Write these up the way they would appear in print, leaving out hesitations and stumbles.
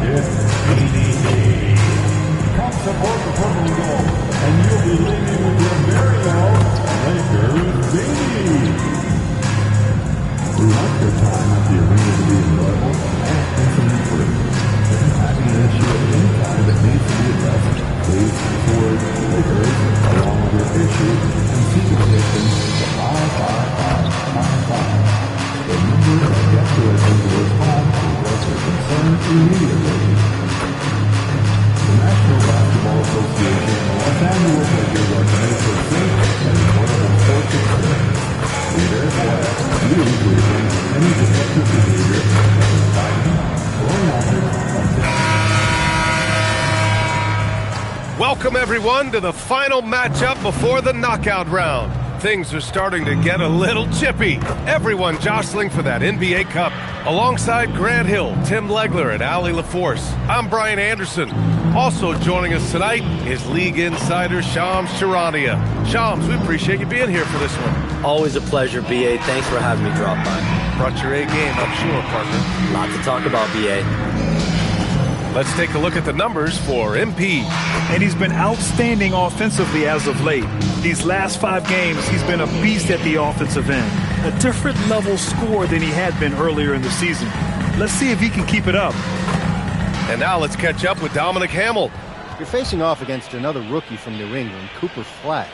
it's DDD. Come support the purple and gold, and you'll be leaving with your very own Lakers baby. We want your time at the arena to be enjoyable and incident-free. If you have an issue at any time that needs to be addressed, please forward Lakers along with your issue and situation to 55555. The number of guest directors will respond to address your concern immediately. The National Basketball Association wants annual Lakers are committed to a safe and affordable sports experience. We therefore ask you to refrain from any disruptive behavior that is fighting or knocking. Welcome everyone to the final matchup before the knockout round. Things are starting to get a little chippy. Everyone jostling for that NBA Cup. Alongside Grant Hill, Tim Legler, and Allie LaForce, I'm Brian Anderson. Also joining us tonight is League Insider Shams Charania. Shams, we appreciate you being here for this one. Always a pleasure, B.A. Thanks for having me drop by. Brought your A game, I'm sure, partner. Lot to talk about, B.A. Let's take a look at the numbers for MP. And he's been outstanding offensively as of late. These last 5 games, he's been a beast at the offensive end. A different level scorer than he had been earlier in the season. Let's see if he can keep it up. And now let's catch up with Dominic Hamill. You're facing off against another rookie from New England, Cooper Flagg.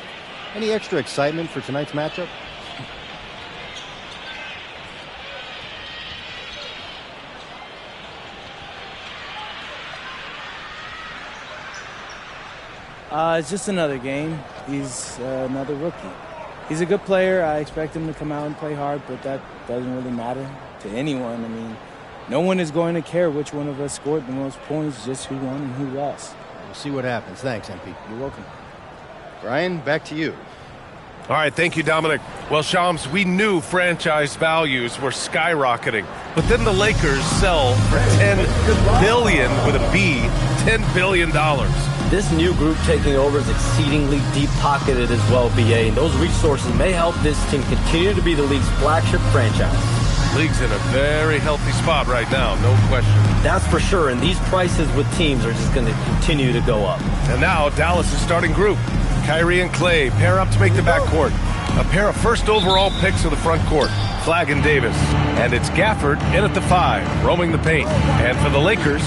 Any extra excitement for tonight's matchup? It's just another game. He's another rookie. He's a good player. I expect him to come out and play hard, but that doesn't really matter to anyone. I mean, no one is going to care which one of us scored the most points, just who won and who lost. We'll see what happens. Thanks, MP. You're welcome. Brian, back to you. All right, thank you, Dominic. Well, Shams, we knew franchise values were skyrocketing, but then the Lakers sell for $10 billion with a B, $10 billion. This new group taking over is exceedingly deep-pocketed as well, B.A., and those resources may help this team continue to be the league's flagship franchise. League's in a very healthy spot right now, no question. That's for sure, and these prices with teams are just going to continue to go up. And now, Dallas' starting group. Kyrie and Clay pair up to make the backcourt. A pair of first overall picks of the front court, Flagg and Davis. And it's Gafford in at the 5, roaming the paint. And for the Lakers,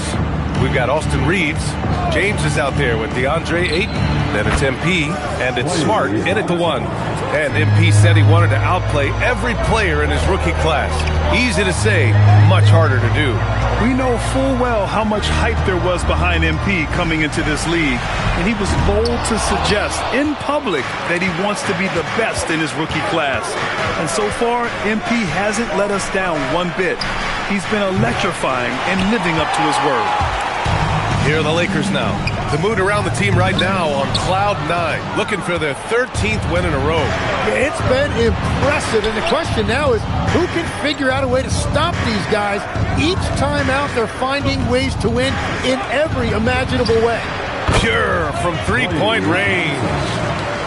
we've got Austin Reeves. James is out there with DeAndre Ayton. Then it's MP, and it's Smart in at the 1. And MP said he wanted to outplay every player in his rookie class. Easy to say, much harder to do. We know full well how much hype there was behind MP coming into this league, and he was bold to suggest in public that he wants to be the best in his rookie class. And so far, MP hasn't let us down one bit. He's been electrifying and living up to his word. Here are the Lakers now. The mood around the team right now on cloud 9, looking for their 13th win in a row. Yeah, it's been impressive, and the question now is who can figure out a way to stop these guys? Each time out, they're finding ways to win in every imaginable way. Pure from three-point range.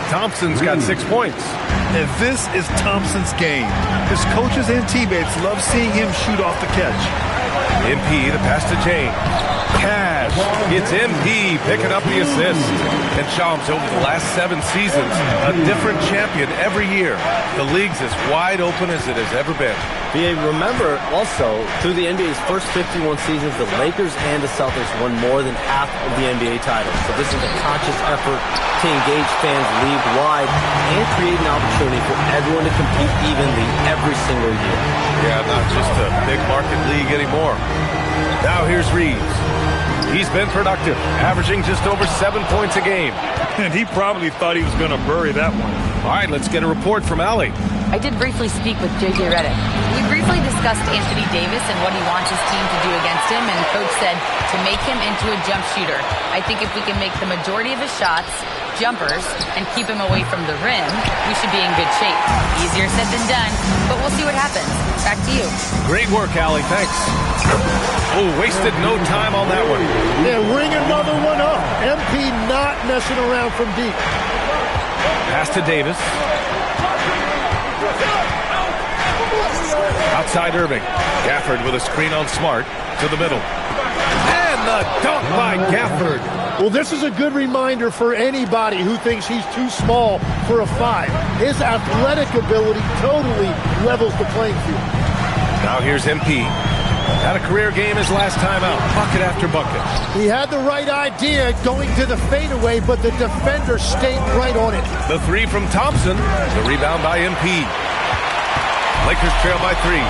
Thompson's got 6 points. And this is Thompson's game. His coaches and teammates love seeing him shoot off the catch. MP, the pass to James. Cash. It's MP picking up the assist. And Shams, over the last 7 seasons, a different champion every year. The league's as wide open as it has ever been. B.A., remember also, through the NBA's first 51 seasons, the Lakers and the Celtics won more than half of the NBA titles. So this is a conscious effort to engage fans league-wide and create an opportunity for everyone to compete evenly every single year. Yeah, not just a big market league anymore. Now here's Reeves. He's been productive, averaging just over 7 points a game. And he probably thought he was going to bury that one. All right, let's get a report from Allie. I did briefly speak with J.J. Redick. We briefly discussed Anthony Davis and what he wants his team to do against him, and Coach said to make him into a jump shooter. I think if we can make the majority of his shots jumpers and keep him away from the rim, we should be in good shape. Easier said than done, but we'll see what happens. Back to you. Great work, Allie. Thanks. Oh, wasted no time on that one. Yeah, ring another one up. MP not messing around from deep. Pass to Davis. Outside Irving. Gafford with a screen on Smart to the middle. And the dunk by Gafford. Well, this is a good reminder for anybody who thinks he's too small for a 5. His athletic ability totally levels the playing field. Now here's MP. Had a career game his last time out, bucket after bucket. He had the right idea going to the fadeaway, but the defender stayed right on it. The 3 from Thompson, the rebound by MP. Lakers trail by 3.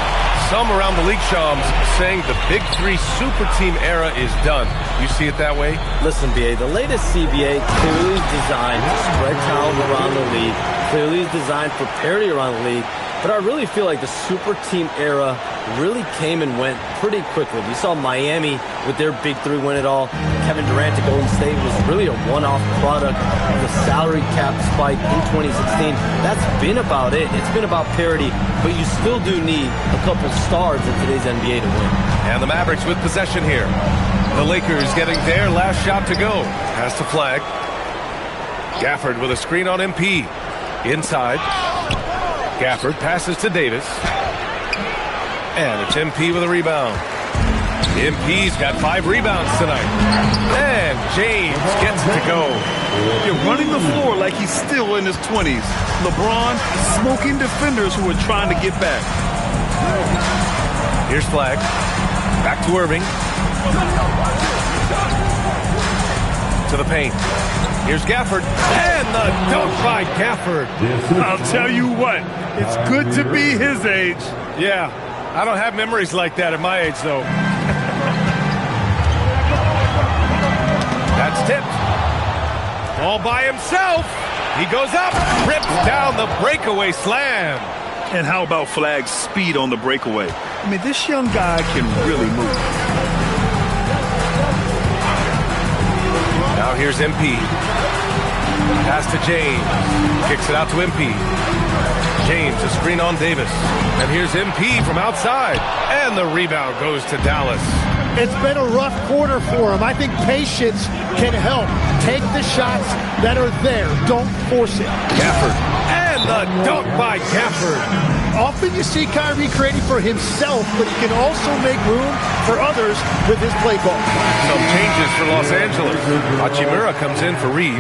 Some around the league, Shams, saying the Big 3 super team era is done. You see it that way? Listen, BA, the latest CBA clearly is designed to spread talent around the league, clearly is designed for parity around the league, but I really feel like the super team era really came and went pretty quickly. We saw Miami with their Big 3 win it all. Kevin Durant to Golden State was really a one-off product of the salary cap spike in 2016. That's been about it. It's been about parity, but you still do need a couple stars in today's NBA to win. And the Mavericks with possession here. The Lakers getting their last shot to go. Pass to Flag. Gafford with a screen on MP. Inside. Gafford passes to Davis. And it's MP with a rebound. MP's got 5 rebounds tonight. And James gets it to go. You're running the floor like he's still in his 20s. LeBron smoking defenders who are trying to get back. Here's Flag. Back to Irving. To the paint. Here's Gafford. And the dunk by Gafford. I'll tell you what, it's good to be his age. Yeah, I don't have memories like that at my age, though. That's tipped. All by himself. He goes up, rips down the breakaway slam. And how about Flag's speed on the breakaway? I mean, this young guy can really move. Now here's MP. Pass to James. Kicks it out to MP. James, a screen on Davis. And here's MP from outside. And the rebound goes to Dallas. It's been a rough quarter for him. I think patience can help. Take the shots that are there. Don't force it. Gafford. And the dunk by Gafford. Often you see Kyrie creating for himself, but he can also make room for others with his play call. Some changes for Los Angeles. Hachimura comes in for Reeves,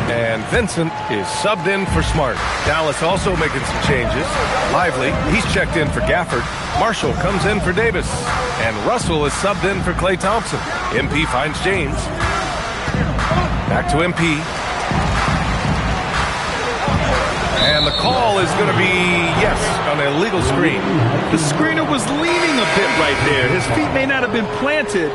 and Vincent is subbed in for Smart. Dallas also making some changes. Lively, he's checked in for Gafford. Marshall comes in for Davis, and Russell is subbed in for Klay Thompson. MP finds James. Back to MP. And the call is going to be, yes, an illegal screen. The screener was leaning a bit right there. His feet may not have been planted.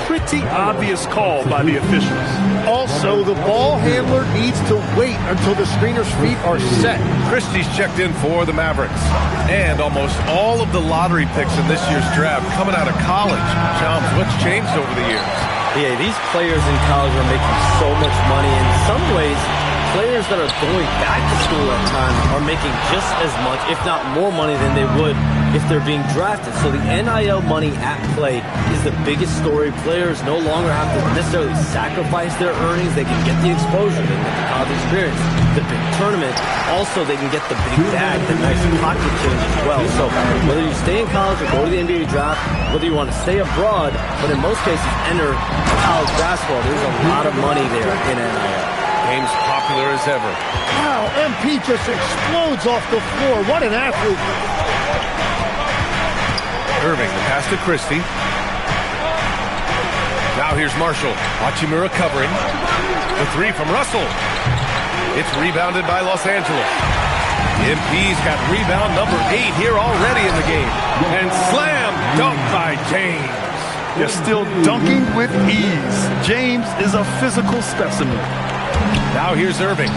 Pretty obvious call by the officials. Also, the ball handler needs to wait until the screener's feet are set. Christie's checked in for the Mavericks. And almost all of the lottery picks in this year's draft coming out of college. Shams, what's changed over the years? Yeah, these players in college are making so much money. In some ways, players that are going back to school at times are making just as much, if not more money than they would if they're being drafted. So the NIL money at play is the biggest story. Players no longer have to necessarily sacrifice their earnings. They can get the exposure, they get the college experience, the big tournament. Also, they can get the big bag, the nice pocket change as well. So whether you stay in college or go to the NBA draft, whether you want to stay abroad, but in most cases enter college basketball, there's a lot of money there in NIL. Game's popular as ever. Wow, MP just explodes off the floor. What an athlete. Irving, the pass to Christie. Now here's Marshall. Hachimura covering. The 3 from Russell. It's rebounded by Los Angeles. MP's got rebound number 8 here already in the game. And slam dunk by James. They're still dunking with ease. James is a physical specimen. Now here's Irving.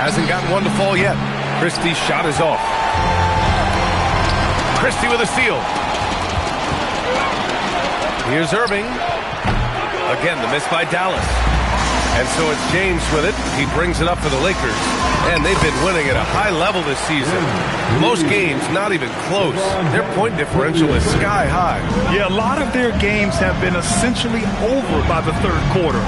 Hasn't gotten one to fall yet. Christie's shot is off. Christie with a steal. Here's Irving. Again, the miss by Dallas. And so it's James with it. He brings it up for the Lakers. And they've been winning at a high level this season. Most games not even close. Their point differential is sky high. Yeah, a lot of their games have been essentially over by the third quarter.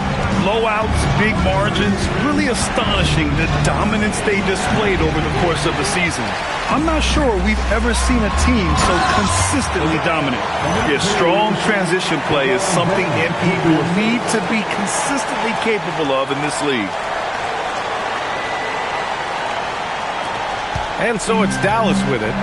Blowouts, big margins, really astonishing the dominance they displayed over the course of the season. I'm not sure we've ever seen a team so consistently dominant. Yeah, strong transition play is something MP will need to be consistently capable of in this league. And so it's Dallas with it.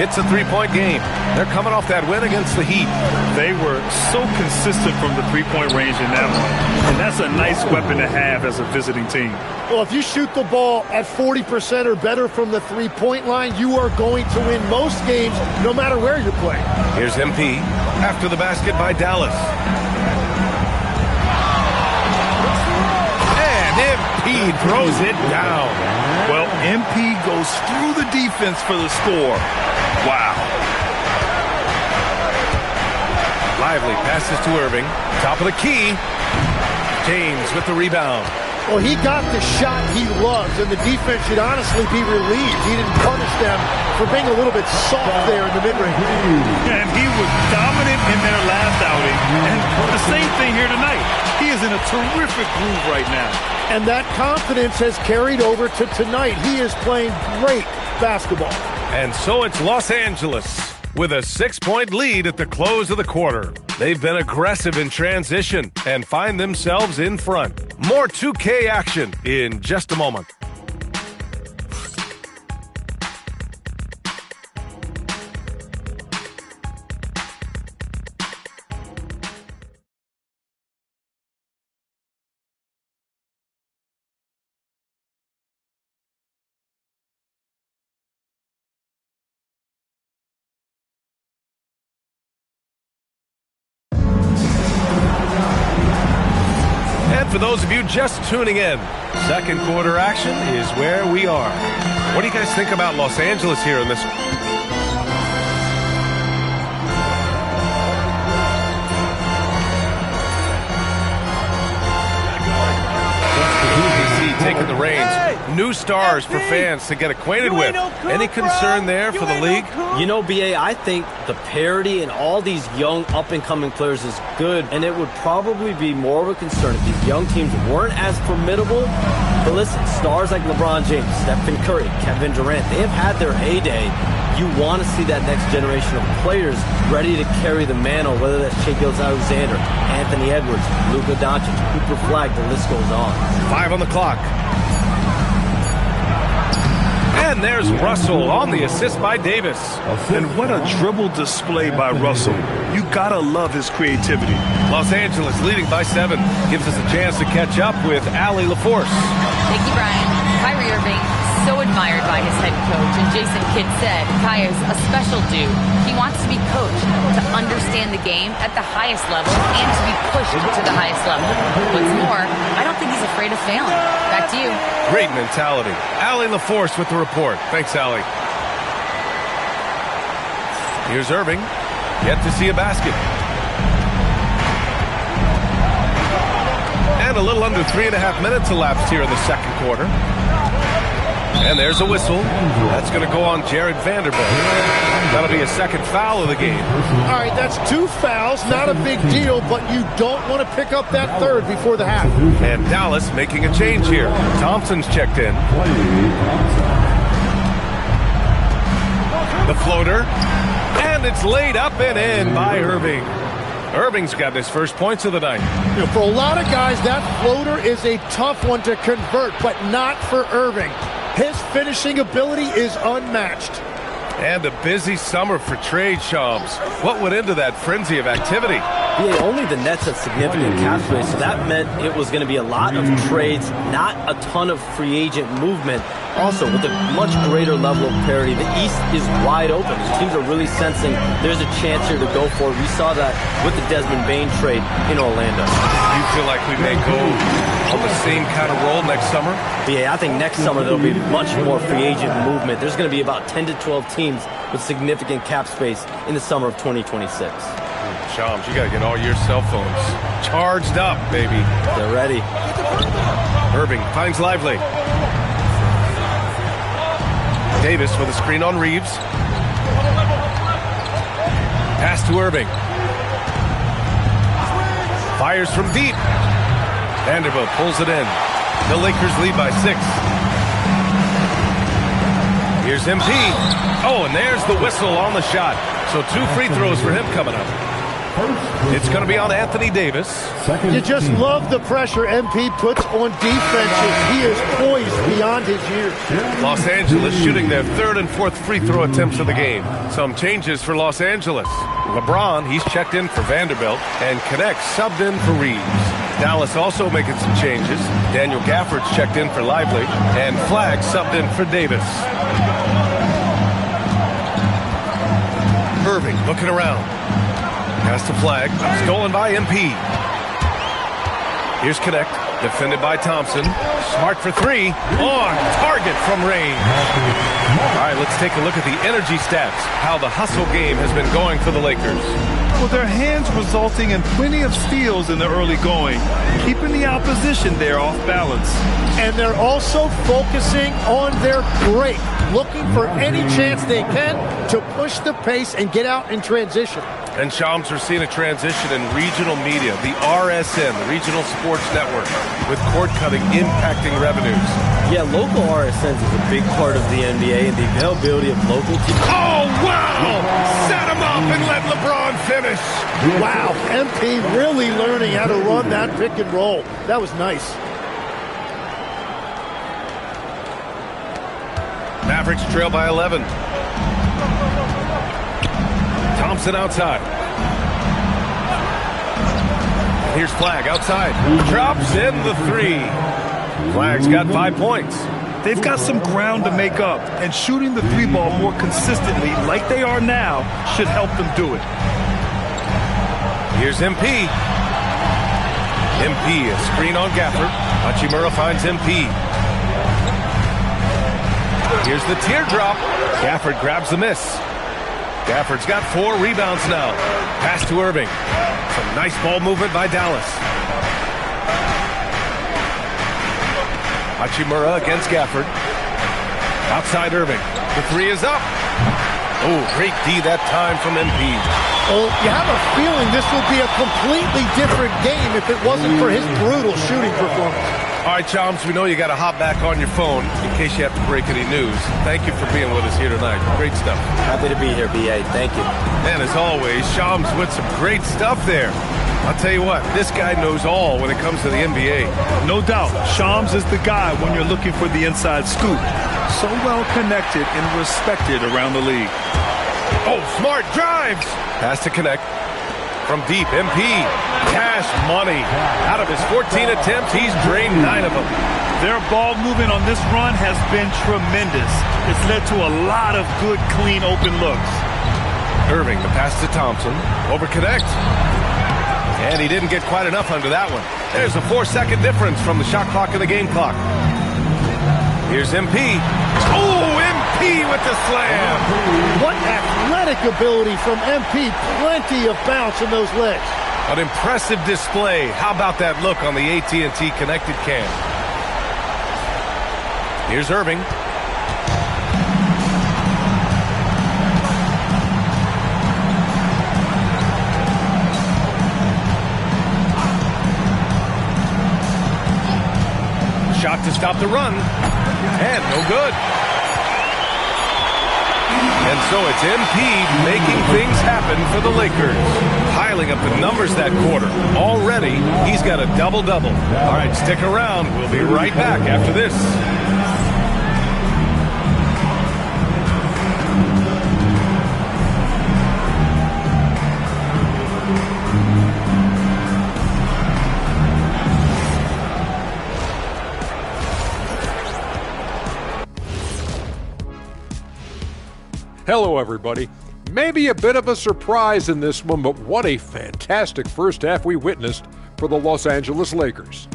It's a three-point game. They're coming off that win against the Heat. They were so consistent from the three-point range in that one. And that's a nice weapon to have as a visiting team. Well, if you shoot the ball at 40% or better from the three-point line, you are going to win most games no matter where you're playing. Here's MP after the basket by Dallas. And MP throws it down. Well, MP goes through the defense for the score. Wow. Lively passes to Irving. Top of the key. James with the rebound. Well, he got the shot he loves, and the defense should honestly be relieved. He didn't punish them for being a little bit soft there in the mid-range. And he was dominant in their last outing. And the same thing here tonight. He is in a terrific groove right now. And that confidence has carried over to tonight. He is playing great basketball. And so it's Los Angeles with a 6-point lead at the close of the quarter. They've been aggressive in transition and find themselves in front. More 2K action in just a moment. For those of you just tuning in, second quarter action is where we are. What do you guys think about Los Angeles here in this? Taking the reins. New stars for fans to get acquainted with. Any concern there for the league? You know, BA, I think the parity in all these young up-and-coming players is good, and it would probably be more of a concern if these young teams weren't as formidable. But listen, stars like LeBron James, Stephen Curry, Kevin Durant, they have had their heyday. You want to see that next generation of players ready to carry the mantle, whether that's Shai Gilgeous-Alexander, Anthony Edwards, Luka Doncic, Cooper Flag, the list goes on. 5 on the clock. And there's Russell on the assist by Davis. And what a dribble display by Russell. You gotta love his creativity. Los Angeles leading by 7. Gives us a chance to catch up with Allie LaForce. Thank you, Brian. Kyrie Irving, so admired by his head coach. And Jason Kidd said Kai is a special dude. He wants to be coached to understand the game at the highest level and to be pushed to the highest level. What's more, I don't think he's afraid of failing. Back to you. Great mentality. Allie LaForce with the report. Thanks, Allie. Here's Irving. Yet to see a basket. And a little under 3.5 minutes elapsed here in the second quarter. And there's a whistle. That's going to go on Jared Vanderbilt. That'll be a second foul of the game. All right, that's 2 fouls. Not a big deal, but you don't want to pick up that third before the half. And Dallas making a change here. Thompson's checked in. The floater. And it's laid up and in by Irving. Irving's got his first points of the night. You know, for a lot of guys, that floater is a tough one to convert, but not for Irving. His finishing ability is unmatched. And a busy summer for trade shops. What went into that frenzy of activity? Yeah, only the Nets had significant cap space, so that meant it was going to be a lot of trades, not a ton of free agent movement. Also, with a much greater level of parity, the East is wide open. These teams are really sensing there's a chance here to go for it. We saw that with the Desmond Bane trade in Orlando. You feel like we may go on the same kind of roll next summer? Yeah, I think next summer there'll be much more free agent movement. There's going to be about 10 to 12 teams with significant cap space in the summer of 2026. Shams, you got to get all your cell phones charged up, baby. They're ready. Irving finds Lively. Davis with a screen on Reeves. Pass to Irving. Fires from deep. Vanderbilt pulls it in. The Lakers lead by 6. Here's MP. Oh, and there's the whistle on the shot. So 2 free throws for him coming up. It's going to be on Anthony Davis. You just love the pressure MP puts on defenses. He is poised beyond his years. Los Angeles shooting their 3rd and 4th free throw attempts of the game. Some changes for Los Angeles. LeBron, he's checked in for Vanderbilt, and Connect subbed in for Reeves. Dallas also making some changes. Daniel Gafford's checked in for Lively, and Flagg subbed in for Davis. Irving looking around. Pass to Flagg. Stolen by MP. Here's Connect. Defended by Thompson. Smart for 3. On target from range. All right, let's take a look at the energy stats. How the hustle game has been going for the Lakers. Well, their hands resulting in plenty of steals in the early going, keeping the opposition there off balance. And they're also focusing on their break, looking for any chance they can to push the pace and get out in transition. And Shams, are seeing a transition in regional media, the RSN, the Regional Sports Network, with cord cutting impacting revenues. Yeah, local RSNs is a big part of the NBA, and the availability of local teams. Oh, wow! Set him up and let LeBron finish. Wow, MP really learning how to run that pick and roll. That was nice. Mavericks trail by 11. Thompson outside. Here's Flagg outside. Drops in the 3. Flagg's got 5 points. They've got some ground to make up, and shooting the 3-ball more consistently like they are now should help them do it. Here's MP. MP, a screen on Gafford. Hachimura finds MP. Here's the teardrop. Gafford grabs the miss. Gafford's got 4 rebounds now. Pass to Irving. Some nice ball movement by Dallas. Hachimura against Gafford. Outside Irving. The 3 is up. Oh, great D that time from MP. Oh, you have a feeling this would be a completely different game if it wasn't for his brutal shooting performance. All right, Chums, we know you got to hop back on your phone in case you have to break any news. Thank you for being with us here tonight. Great stuff. Happy to be here, B.A. Thank you. And as always, Shams with some great stuff there. I'll tell you what, this guy knows all when it comes to the NBA. No doubt, Shams is the guy when you're looking for the inside scoop. So well connected and respected around the league. Oh, smart drives. Pass to Connect. From deep, MP. Cash money. Out of his 14 attempts, he's drained 9 of them. Their ball movement on this run has been tremendous. It's led to a lot of good, clean, open looks. Irving, the pass to Thompson. Over Connect. And he didn't get quite enough under that one. There's a 4-second difference from the shot clock and the game clock. Here's MP. Oh, MP with the slam. What athletic ability from MP. Plenty of bounce in those legs. An impressive display. How about that look on the AT&T connected cam? Here's Irving. Shot to stop the run. And no good. And so it's MP making things happen for the Lakers. Piling up the numbers that quarter. Already, he's got a double-double. All right, stick around. We'll be right back after this. Hello, everybody. Maybe a bit of a surprise in this one, but what a fantastic first half we witnessed for the Los Angeles Lakers.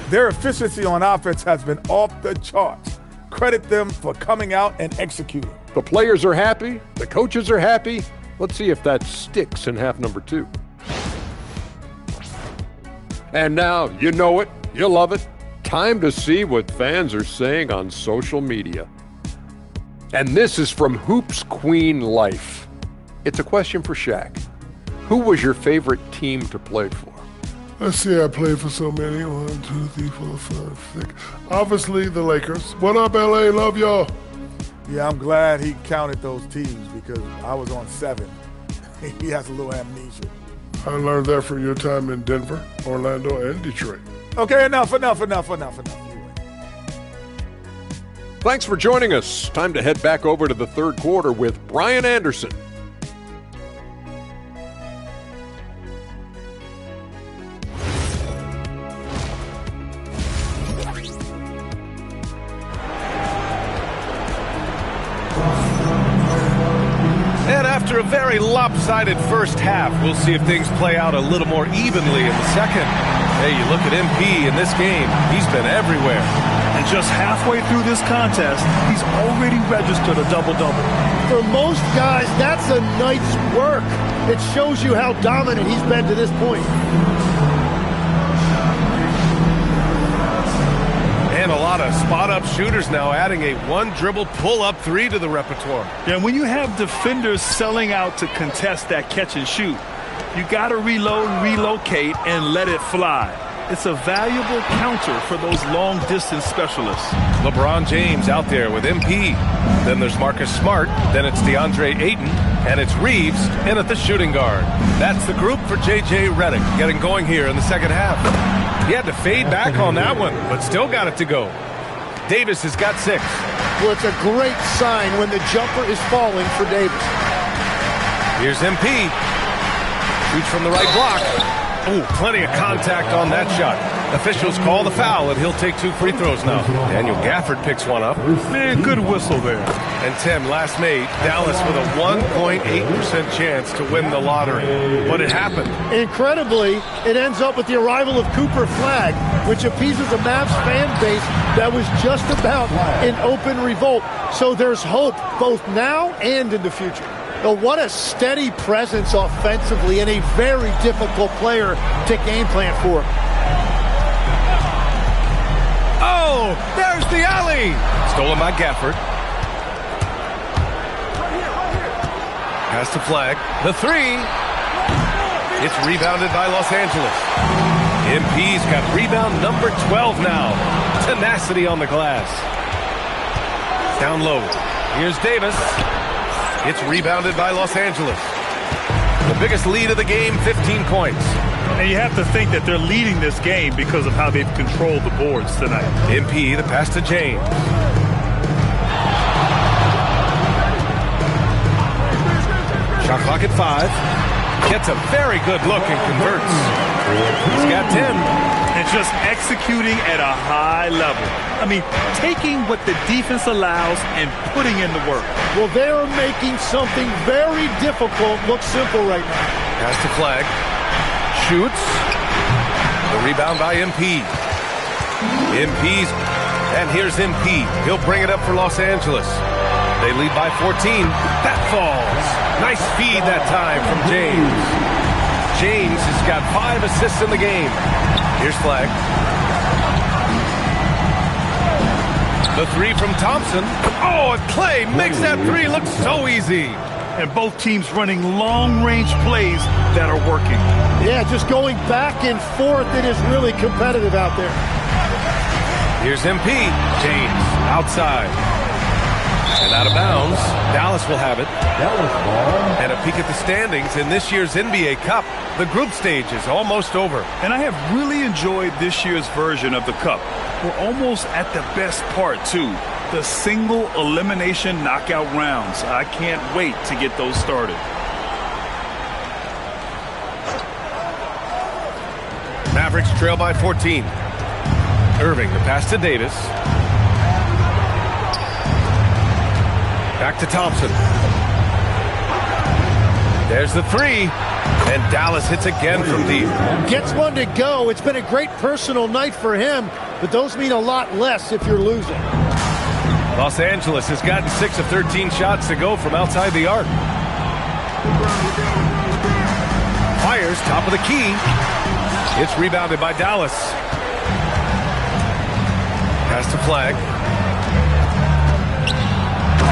Their efficiency on offense has been off the charts. Credit them for coming out and executing. The players are happy. The coaches are happy. Let's see if that sticks in half number 2. And now, you know it, you love it, Time to see what fans are saying on social media. And this is from Hoops Queen Life. It's a question for Shaq. Who was your favorite team to play for? Let's see, I played for so many. 1, 2, 3, 4, 5, 6. Obviously, the Lakers. What up, LA? Love y'all. Yeah, I'm glad he counted those teams because I was on 7. He has a little amnesia. I learned that from your time in Denver, Orlando, and Detroit. Okay, enough. You win. Thanks for joining us. Time to head back over to the third quarter with Brian Anderson. And after a very lopsided first half, we'll see if things play out a little more evenly in the second. Hey, you look at MP in this game, he's been everywhere. And just halfway through this contest, he's already registered a double-double. For most guys, that's a night's work. It shows you how dominant he's been to this point. And a lot of spot-up shooters now adding a one-dribble pull-up 3 to the repertoire. Yeah, when you have defenders selling out to contest that catch and shoot, you got to reload, relocate, and let it fly. It's a valuable counter for those long-distance specialists. LeBron James out there with MP. Then there's Marcus Smart. Then it's DeAndre Ayton. And it's Reeves in at the shooting guard. That's the group for J.J. Redick getting going here in the second half. He had to fade back on that one, but still got it to go. Davis has got 6. Well, it's a great sign when the jumper is falling for Davis. Here's MP. Shoots from the right block. Oh, plenty of contact on that shot. Officials call the foul, and he'll take 2 free throws now. Daniel Gafford picks one up. Man, good whistle there. And Tim, last made, Dallas with a 1.8% chance to win the lottery. But it happened. Incredibly, it ends up with the arrival of Cooper Flagg, which appeases a Mavs fan base that was just about in open revolt. So there's hope both now and in the future. But what a steady presence offensively and a very difficult player to game plan for. Oh, there's the alley. Stolen by Gafford. Pass to Flagg. The 3. It's rebounded by Los Angeles. MP's got rebound number 12 now. Tenacity on the glass. Down low. Here's Davis. It's rebounded by Los Angeles. The biggest lead of the game, 15 points. And you have to think that they're leading this game because of how they've controlled the boards tonight. MP, the pass to James. Shot clock at 5. Gets a very good look and converts. He's got 10. And just executing at a high level. I mean, taking what the defense allows and putting in the work. Well, they're making something very difficult look simple right now. Pass to Flagg. Shoots. The rebound by MP. MP's. And here's MP. He'll bring it up for Los Angeles. They lead by 14. That falls. Nice feed that time from James. James has got 5 assists in the game. Here's Flagg. The 3 from Thompson. Oh, and Clay makes that 3 look so easy. And both teams running long-range plays that are working. Yeah, just going back and forth. It is really competitive out there. Here's MP. James outside. And out of bounds. Dallas will have it. Dallas ball. And a peek at the standings in this year's NBA Cup. The group stage is almost over. And I have really enjoyed this year's version of the Cup. We're almost at the best part, too. The single elimination knockout rounds. I can't wait to get those started. Mavericks trail by 14. Irving, the pass to Davis. Back to Thompson. There's the 3. And Dallas hits again from deep. Gets one to go. It's been a great personal night for him, but those mean a lot less if you're losing. Los Angeles has gotten 6 of 13 shots to go from outside the arc. Fires, top of the key. It's rebounded by Dallas. Pass to Flag.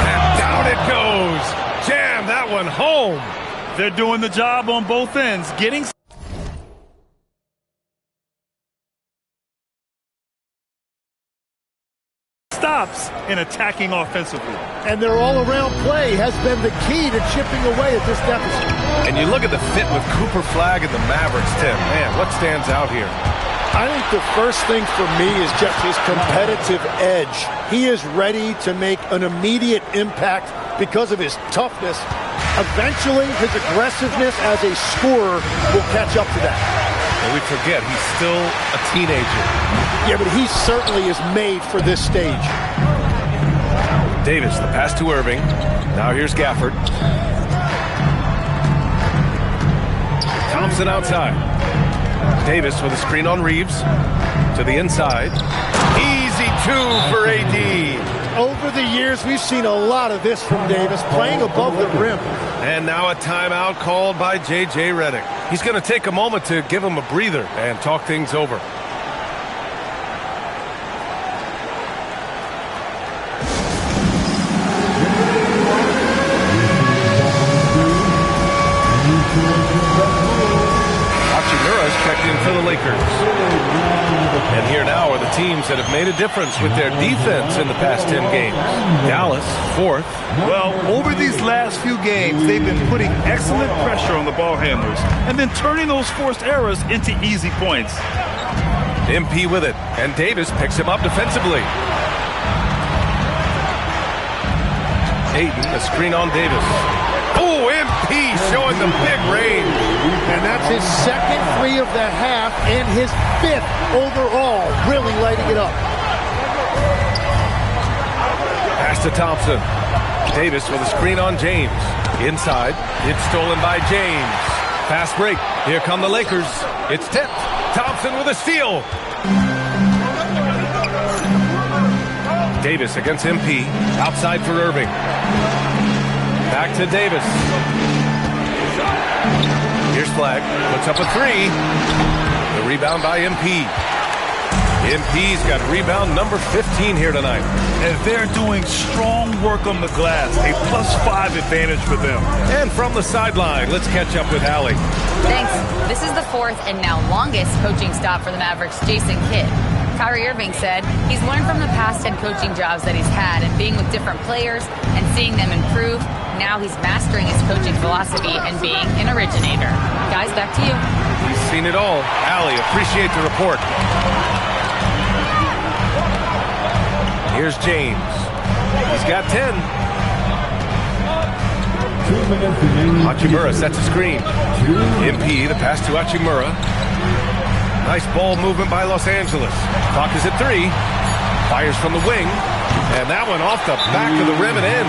And down it goes. Jam that one home. They're doing the job on both ends, getting stops and attacking offensively. And their all-around play has been the key to chipping away at this deficit. And you look at the fit with Cooper Flag and the Mavericks, Tim. Man, what stands out here? I think the first thing for me is just his competitive edge. He is ready to make an immediate impact because of his toughness. Eventually, his aggressiveness as a scorer will catch up to that. And we forget, he's still a teenager. Yeah, but he certainly is made for this stage. Davis, the pass to Irving. Now here's Gafford. Thompson outside. Davis with a screen on Reeves. To the inside. Easy two for AD. Over the years, we've seen a lot of this from Davis, playing above the rim. And now a timeout called by J.J. Redick. He's going to take a moment to give him a breather and talk things over. Hachimura's checked in for the Lakers. And here now are the teams that have made a difference with their defense in the past 10 games. Dallas, fourth. Well, over these last few games, they've been putting excellent pressure on the ball handlers and then turning those forced errors into easy points. MP with it, and Davis picks him up defensively. Ayton, a screen on Davis. Oh, MP showing the big range. And that's his second three of the half and his fifth overall, really lighting it up. Pass to Thompson. Davis with a screen on James. Inside, it's stolen by James. Fast break. Here come the Lakers. It's tipped. Thompson with a steal. Davis against MP. Outside for Irving. Back to Davis. Here's Flag. Puts up a three. The rebound by MP. MP's got rebound number 15 here tonight. And they're doing strong work on the glass. A +5 advantage for them. And from the sideline, let's catch up with Allie. Thanks. This is the fourth and now longest coaching stop for the Mavericks' Jason Kidd. Kyrie Irving said he's learned from the past 10 coaching jobs that he's had and being with different players and seeing them improve. Now he's mastering his coaching philosophy and being an originator. Guys, back to you. He's seen it all. Allie, appreciate the report. Here's James. He's got 10. 2 minutes remaining. Hachimura sets a screen. MP, the pass to Hachimura. Nice ball movement by Los Angeles. Clock is at 3. Fires from the wing. And that one off the back of the rim and in.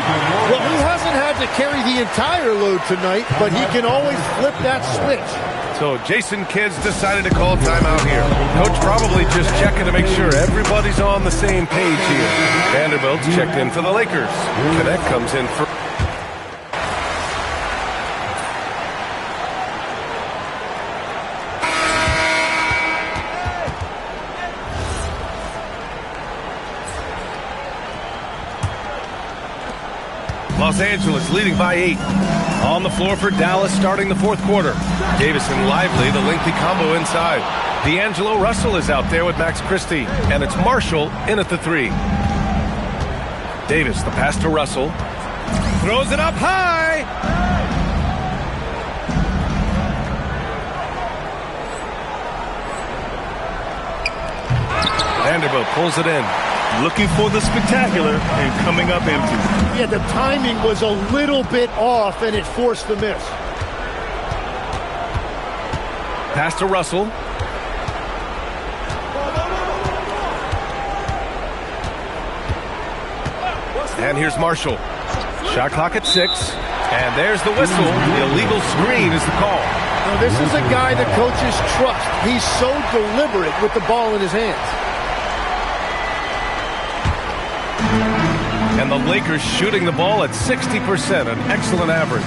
Well, he hasn't had to carry the entire load tonight, but he can always flip that switch. So Jason Kidd's decided to call timeout here. Coach probably just checking to make sure everybody's on the same page here. Vanderbilt's checked in for the Lakers. Connect comes in for... Los Angeles leading by 8. On the floor for Dallas starting the fourth quarter. Davis and Lively, the lengthy combo inside. D'Angelo Russell is out there with Max Christie. And it's Marshall in at the 3. Davis, the pass to Russell. Throws it up high. Vanderbilt pulls it in. Looking for the spectacular and coming up empty. Yeah, the timing was a little bit off and it forced the miss. Pass to Russell. And here's Marshall. Shot clock at 6. And there's the whistle. The illegal screen is the call. Now, this is a guy the coaches trust. He's so deliberate with the ball in his hands. And the Lakers shooting the ball at 60%, an excellent average.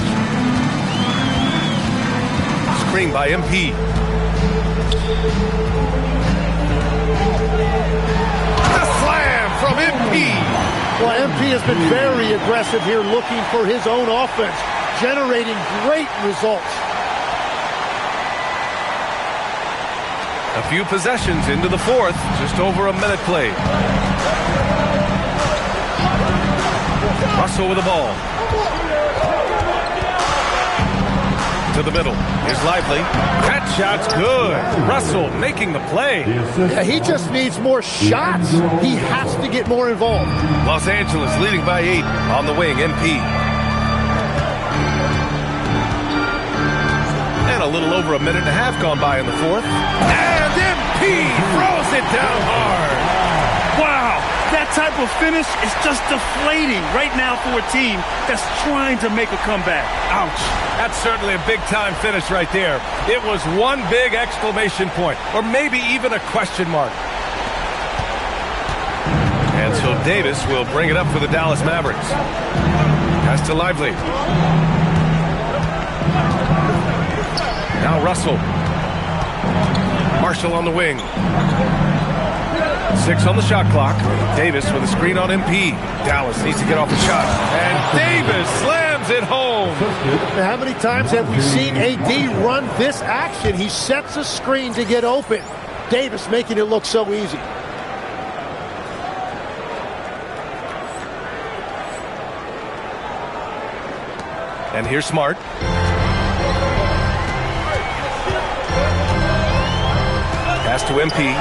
Screen by MP. The slam! from MP. Well, MP has been very aggressive here, looking for his own offense, generating great results. A few possessions into the fourth, just over a minute played. Russell with the ball. To the middle. Here's Lively. That shot's good. Russell making the play. Yeah, he just needs more shots. He has to get more involved. Los Angeles leading by 8 on the wing, MP. And a little over a minute and a half gone by in the fourth. And MP throws it down hard. Wow, that type of finish is just deflating right now for a team that's trying to make a comeback. Ouch. That's certainly a big-time finish right there. It was one big exclamation point, or maybe even a question mark. And so Davis will bring it up for the Dallas Mavericks. Pass to Lively. Now Russell. Marshall on the wing. 6 on the shot clock. Davis with a screen on MP. Dallas needs to get off the shot. And Davis slams it home. How many times have we seen AD run this action? He sets a screen to get open. Davis making it look so easy. And here's Smart. Pass to MP.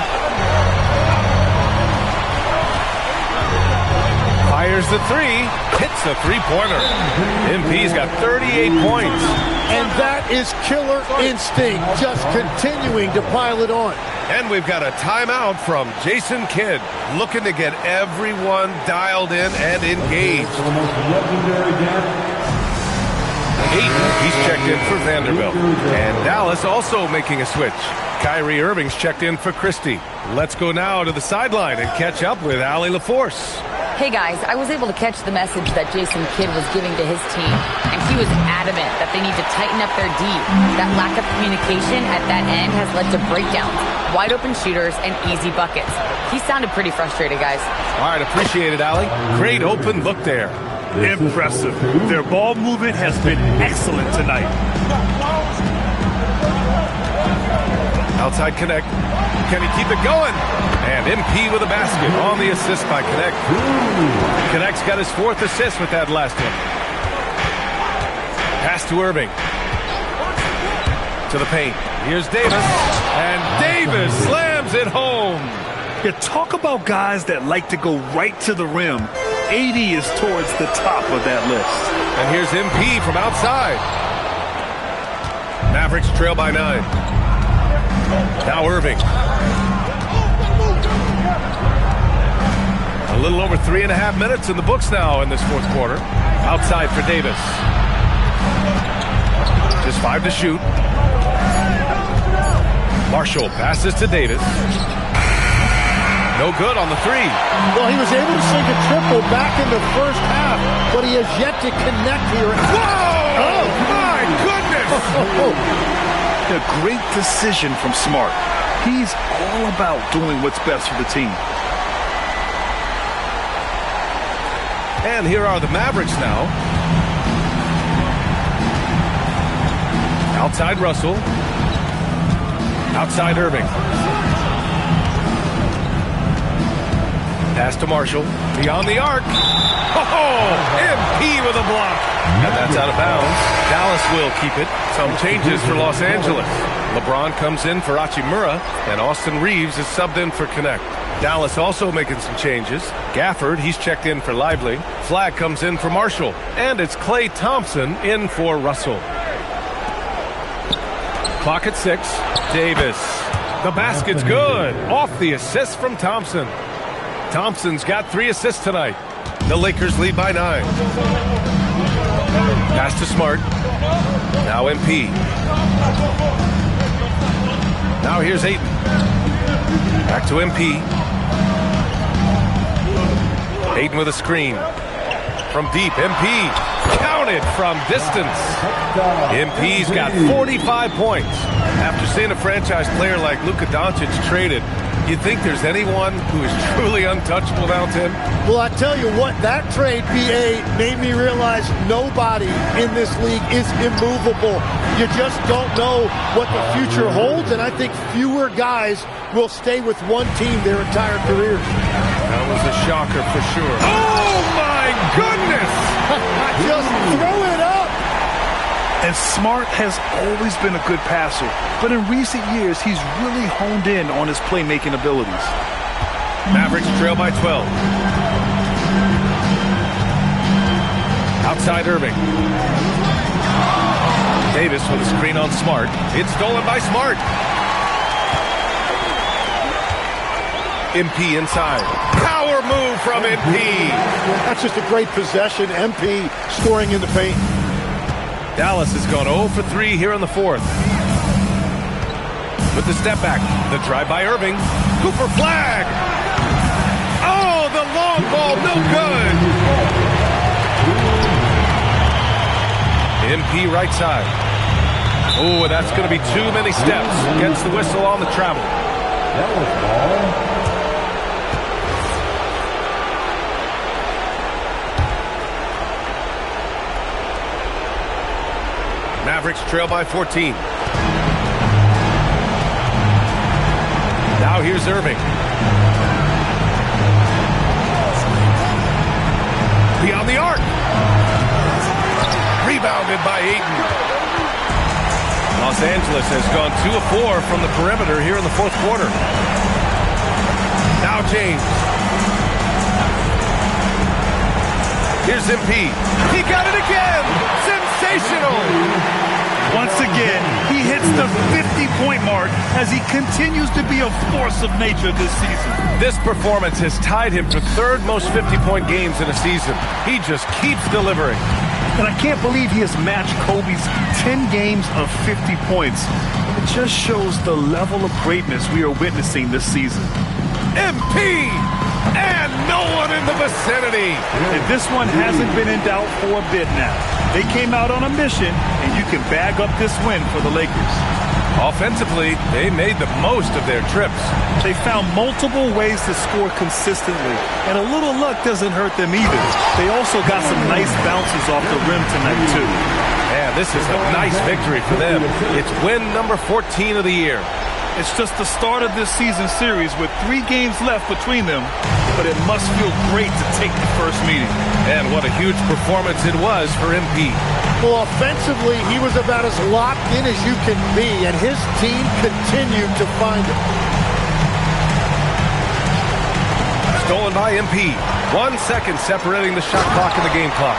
Fires the three. Hits the three-pointer. MP's got 38 points. And that is killer instinct, just continuing to pile it on. And we've got a timeout from Jason Kidd, looking to get everyone dialed in and engaged. Ayton, he's checked in for Vanderbilt. And Dallas also making a switch. Kyrie Irving's checked in for Christie. Let's go now to the sideline and catch up with Allie LaForce. Hey guys, I was able to catch the message that Jason Kidd was giving to his team, and he was adamant that they need to tighten up their D. That lack of communication at that end has led to breakdowns, wide open shooters, and easy buckets. He sounded pretty frustrated, guys. All right, appreciate it, Allie. Great open look there. Impressive. Their ball movement has been excellent tonight. Outside Connect. Can he keep it going? And MP with a basket on the assist by Connect. Connect's got his 4th assist with that last one. Pass to Irving. To the paint. Here's Davis. And Davis slams it home. You talk about guys that like to go right to the rim. AD is towards the top of that list. And here's MP from outside. Mavericks trail by 9. Now Irving. A little over 3.5 minutes in the books now in this fourth quarter. Outside for Davis. Just 5 to shoot. Marshall passes to Davis. No good on the 3. Well, he was able to sink a triple back in the first half, but he has yet to connect here. Whoa! Oh, my goodness! A great decision from Smart. He's all about doing what's best for the team. And here are the Mavericks now. Outside Russell. Outside Irving. Pass to Marshall. Beyond the arc. Oh, MP with a block. And that's out of bounds. Dallas will keep it. Some changes for Los Angeles. LeBron comes in for Hachimura, and Austin Reeves is subbed in for Connect. Dallas also making some changes. Gafford, he's checked in for Lively. Flag comes in for Marshall. And it's Klay Thompson in for Russell. Clock at 6. Davis. The basket's good. Off the assist from Thompson. Thompson's got 3 assists tonight. The Lakers lead by 9. Pass to Smart. Now MP. Now here's Ayton. Back to MP. Ayton with a screen. From deep, MP. Counted from distance. MP's got 45 points. After seeing a franchise player like Luka Doncic traded, you think there's anyone who is truly untouchable now, Tim? Well, I tell you what, that trade, BA, made me realize nobody in this league is immovable. You just don't know what the future holds, and I think fewer guys will stay with one team their entire careers. That was a shocker for sure. Oh, my goodness! Just throw it up! And Smart has always been a good passer, but in recent years, he's really honed in on his playmaking abilities. Mavericks trail by 12. Outside Irving. Davis with a screen on Smart. It's stolen by Smart. MP inside. Power move from MP. That's just a great possession. MP scoring in the paint. Dallas has gone 0 for 3 here in the fourth. With the step back, the drive by Irving. Cooper flag. Oh, the long ball, no good. MP right side. Oh, that's going to be too many steps. Gets the whistle on the travel. That was ball. Mavericks trail by 14. Now here's Irving. Beyond the arc. Rebounded by Ayton. Los Angeles has gone 2 of 4 from the perimeter here in the fourth quarter. Now James. Here's MP. He got it again. Sensational. Once again, he hits the 50-point mark as he continues to be a force of nature this season. This performance has tied him for third most 50-point games in a season. He just keeps delivering. And I can't believe he has matched Kobe's 10 games of 50 points. It just shows the level of greatness we are witnessing this season. MP! And no one in the vicinity. And this one hasn't been in doubt for a bit now. They came out on a mission, and you can bag up this win for the Lakers. Offensively, they made the most of their trips. They found multiple ways to score consistently, and a little luck doesn't hurt them either. They also got some nice bounces off the rim tonight, too. Man, this is a nice victory for them. It's win number 14 of the year. It's just the start of this season series with 3 games left between them, but it must feel great to take the first meeting. And what a huge performance it was for MP. Well, offensively, he was about as locked in as you can be, and his team continued to find it. Stolen by MP. 1 second separating the shot clock and the game clock.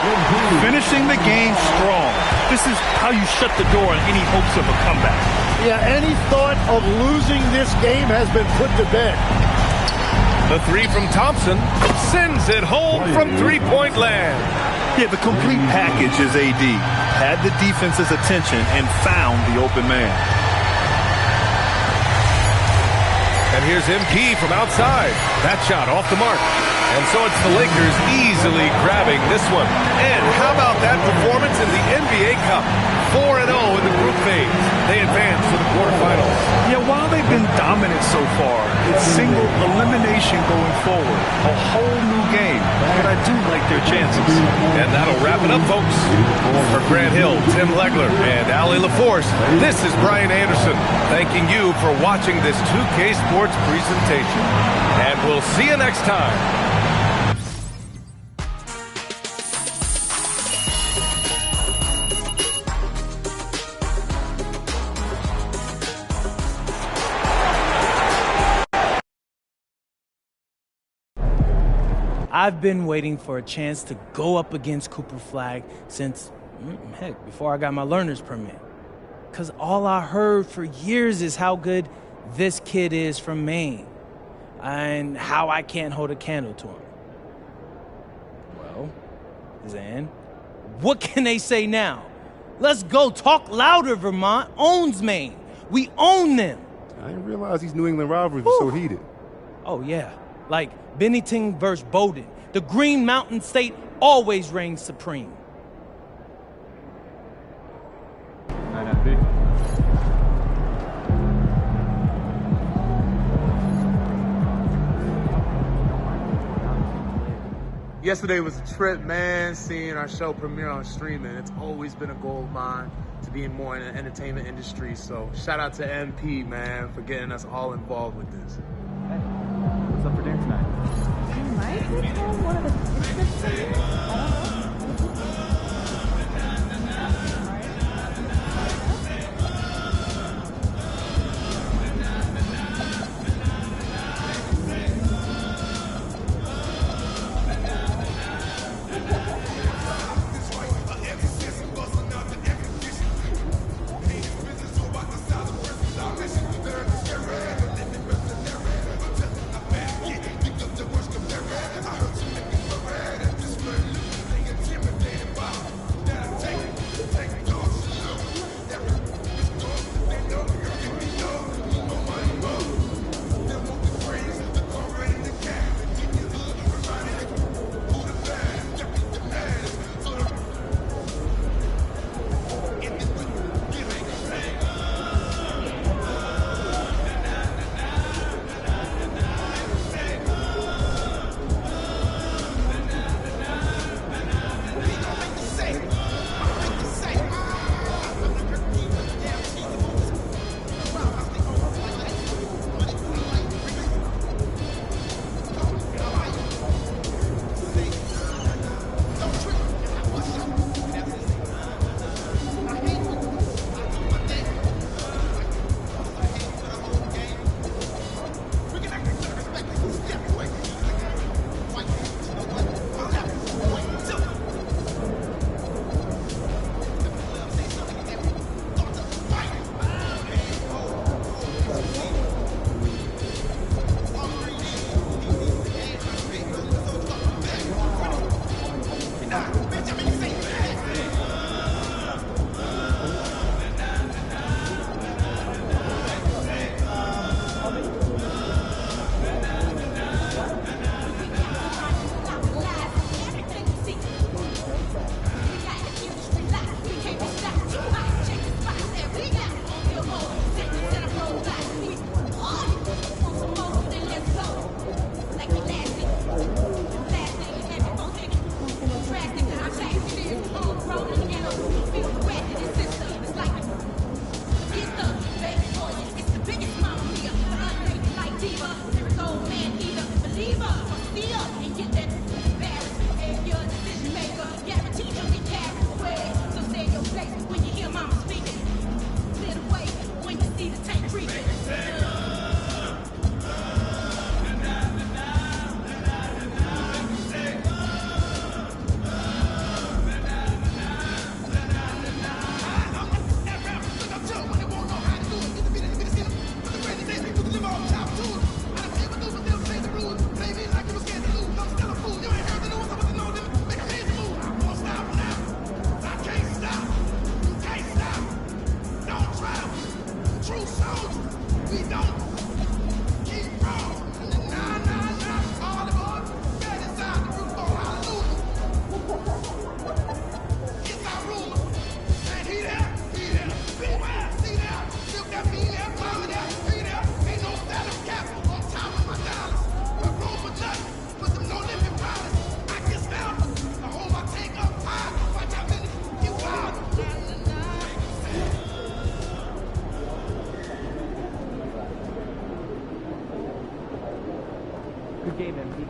Finishing the game strong. This is how you shut the door on any hopes of a comeback. Yeah, any thought of losing this game has been put to bed. The 3 from Thompson sends it home from three-point land. Yeah, the complete package is AD. Had the defense's attention and found the open man. And here's MP from outside. That shot off the mark. And so it's the Lakers easily grabbing this one. And how about that performance in the NBA Cup? 4-0 in the group phase. They advance to the quarterfinals. Yeah, while they've been dominant so far, it's single elimination going forward. A whole new game. But I do like their chances. And that'll wrap it up, folks. For Grant Hill, Tim Legler, and Allie LaForce, this is Brian Anderson, thanking you for watching this 2K Sports presentation. And we'll see you next time. I've been waiting for a chance to go up against Cooper Flag since, heck, before I got my learner's permit. Because all I heard for years is how good this kid is from Maine and how I can't hold a candle to him. Well, Zan, what can they say now? Let's go. Talk louder, Vermont owns Maine. We own them. I didn't realize these New England rivalries were so heated. Oh, yeah. Like Bennington versus Bowdoin. The Green Mountain State always reigns supreme. Yesterday was a trip, man, seeing our show premiere on streaming. It's always been a goal of mine to be more in the entertainment industry. So shout out to MP, man, for getting us all involved with this. Hey, what's up for dinner tonight? Might take home one of the biscuits in here. I don't know. Good game, MP.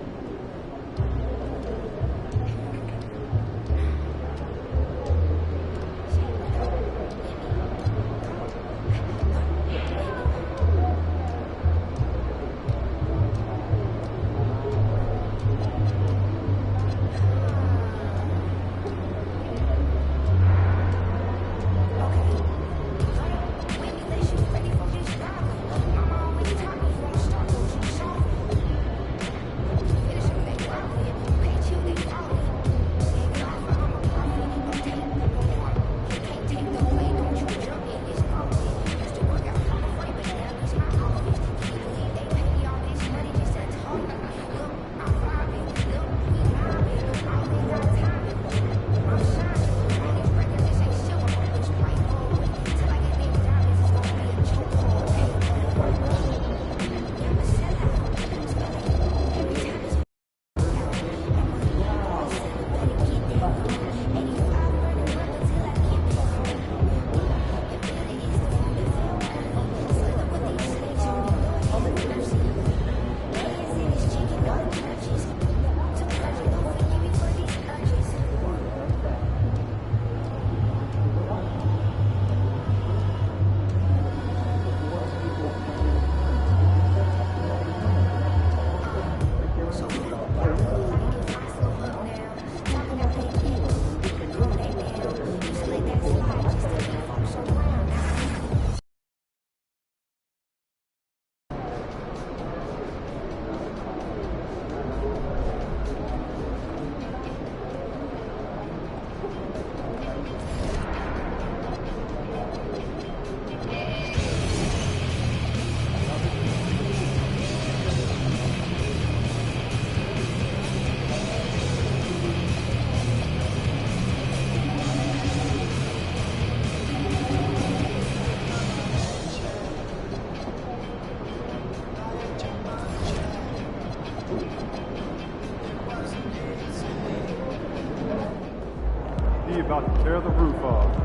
It about to tear the roof off.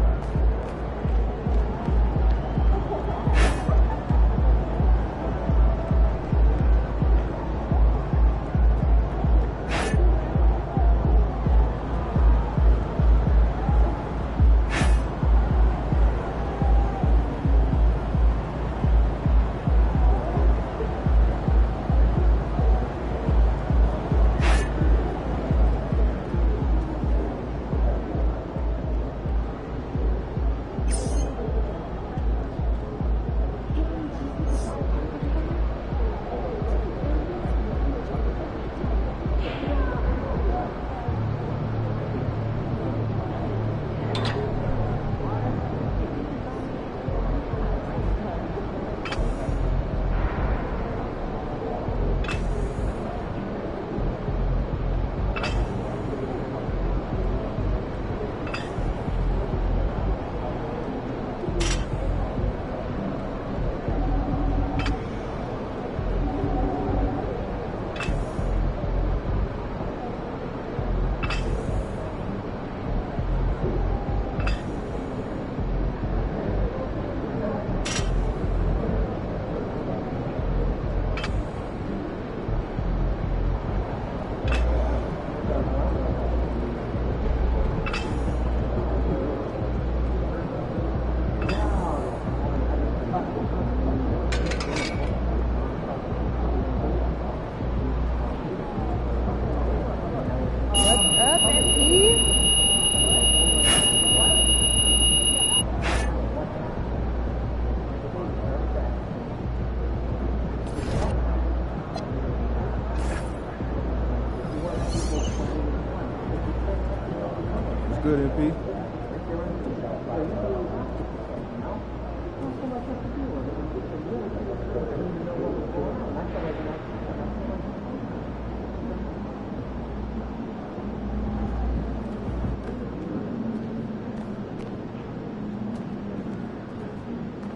Good, MP.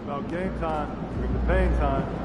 About game time, bring the pain time.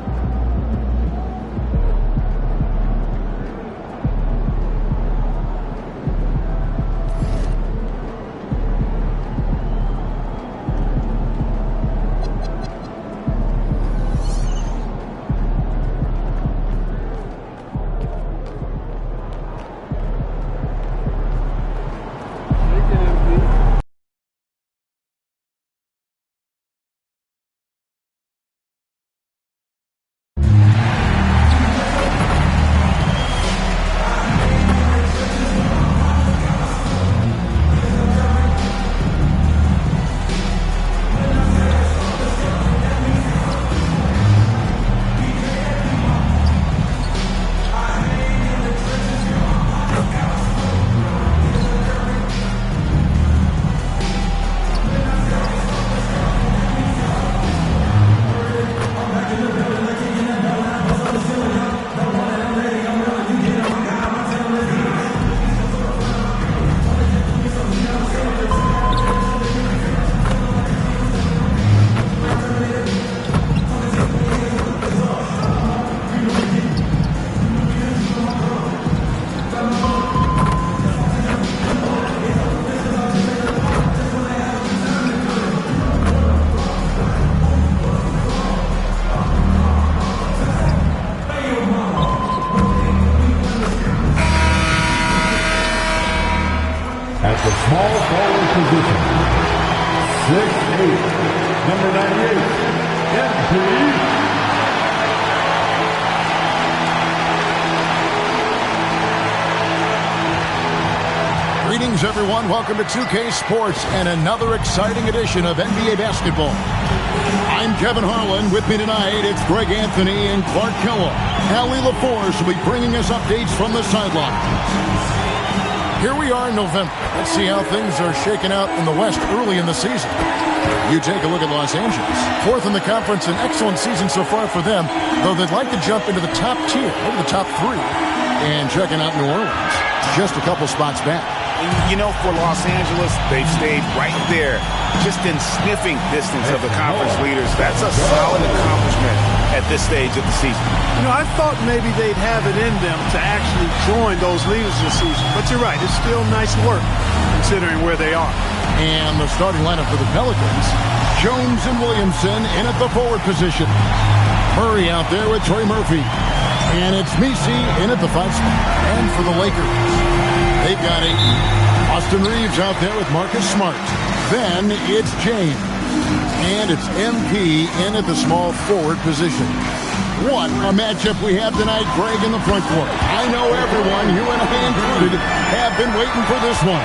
At the small forward position, 6'8", number 98, MP. Greetings, everyone. Welcome to 2K Sports and another exciting edition of NBA basketball. I'm Kevin Harlan. With me tonight, it's Greg Anthony and Clark Kellogg. Allie LaForce will be bringing us updates from the sideline. Here we are in November. Let's see how things are shaking out in the West early in the season. You take a look at Los Angeles. Fourth in the conference, an excellent season so far for them, though they'd like to jump into the top tier, maybe the top three. And checking out New Orleans, just a couple spots back. You know, for Los Angeles, they've stayed right there, just in sniffing distance of the conference leaders. That's a solid accomplishment at this stage of the season. You know, I thought maybe they'd have it in them to actually join those leaders this season. But you're right, it's still nice work considering where they are. And the starting lineup for the Pelicans, Jones and Williamson in at the forward position. Murray out there with Troy Murphy. And it's Messi in at the 5 spot. And for the Lakers, they've got Ayton. Austin Reeves out there with Marcus Smart. Then it's James. And it's MP in at the small forward position. What a matchup we have tonight, Greg, in the front court. I know everyone, you and I included, have been waiting for this one.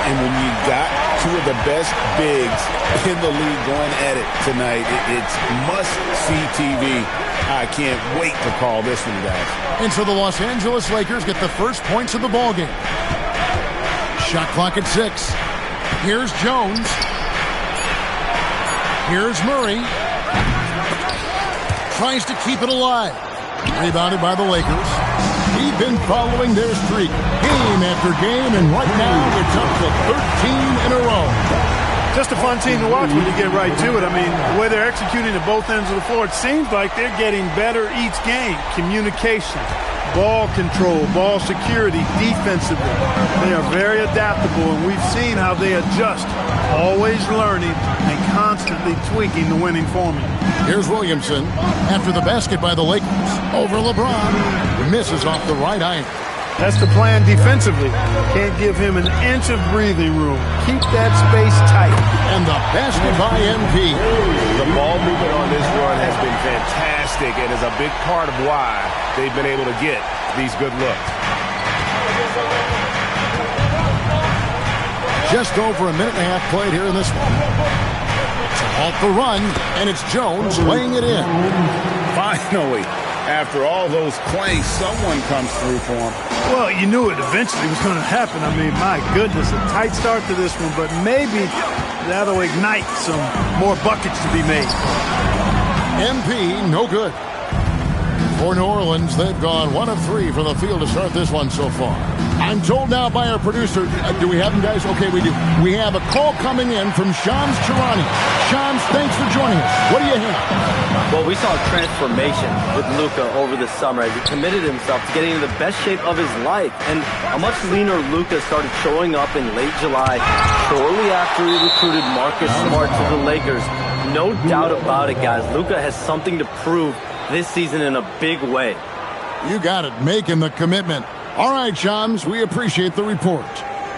And when you got two of the best bigs in the league going at it tonight, it's must-see TV. I can't wait to call this one, guys. And so the Los Angeles Lakers get the first points of the ballgame. Shot clock at 6. Here's Jones. Here's Murray. Tries to keep it alive. Rebounded by the Lakers. We've been following their streak game after game, and right now it's up to 13 in a row. Just a fun team to watch when you get right to it. I mean, the way they're executing at both ends of the floor, it seems like they're getting better each game. Communication, ball control, ball security, defensively. They are very adaptable, and we've seen how they adjust, always learning and constantly tweaking the winning formula. Here's Williamson after the basket by the Lakers. Over LeBron. Misses off the right iron. That's the plan defensively. Can't give him an inch of breathing room. Keep that space tight. And the basket by MP. The ball movement on this run has been fantastic and is a big part of why they've been able to get these good looks. Just over a minute and a half played here in this one. To halt the run, and it's Jones laying it in. Finally, after all those claims, someone comes through for him. Well, you knew it eventually was going to happen. I mean, my goodness, a tight start to this one, but maybe that'll ignite some more buckets to be made. MP, no good. For New Orleans, they've gone 1 of 3 from the field to start this one so far. I'm told now by our producer, do we have him, guys? Okay, we do. We have a call coming in from Shams Charani. Shams, thanks for joining us. What do you have? Well, we saw a transformation with Luka over the summer as he committed himself to getting into the best shape of his life. And a much leaner Luka started showing up in late July, shortly after he recruited Marcus Smart to the Lakers. No doubt about it, guys. Luka has something to prove this season in a big way. You got it, making the commitment. All right, Shams, we appreciate the report.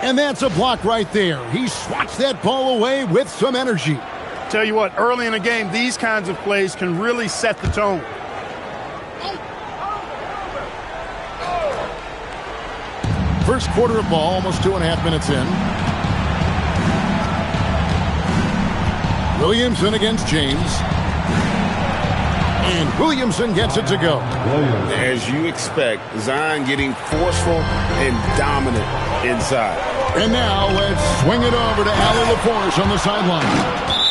And that's a block right there. He swats that ball away with some energy. Tell you what, early in a game, these kinds of plays can really set the tone. First quarter of ball, almost 2.5 minutes in. Williamson against James. And Williamson gets it to go. As you expect, Zion getting forceful and dominant inside. And now let's swing it over to Allie LaForce on the sideline.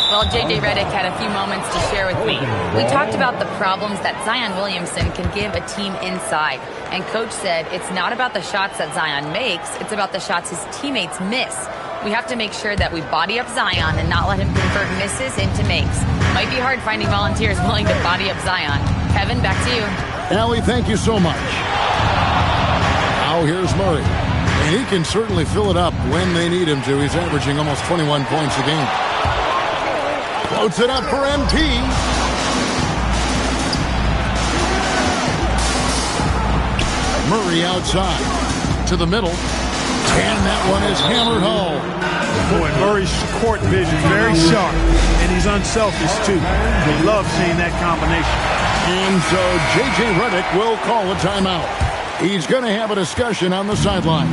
Well, J.J. Redick had a few moments to share with me. We talked about the problems that Zion Williamson can give a team inside. And Coach said it's not about the shots that Zion makes, it's about the shots his teammates miss. We have to make sure that we body up Zion and not let him convert misses into makes. Might be hard finding volunteers willing to body up Zion. Kevin, back to you. Allie, thank you so much. Now here's Murray. And he can certainly fill it up when they need him to. He's averaging almost 21 points a game. Floats it up for MP. Murray outside to the middle. And that one is hammered home. Boy, Murray's court vision very sharp, and he's unselfish too. We love seeing that combination. And so J.J. Redick will call a timeout. He's going to have a discussion on the sideline.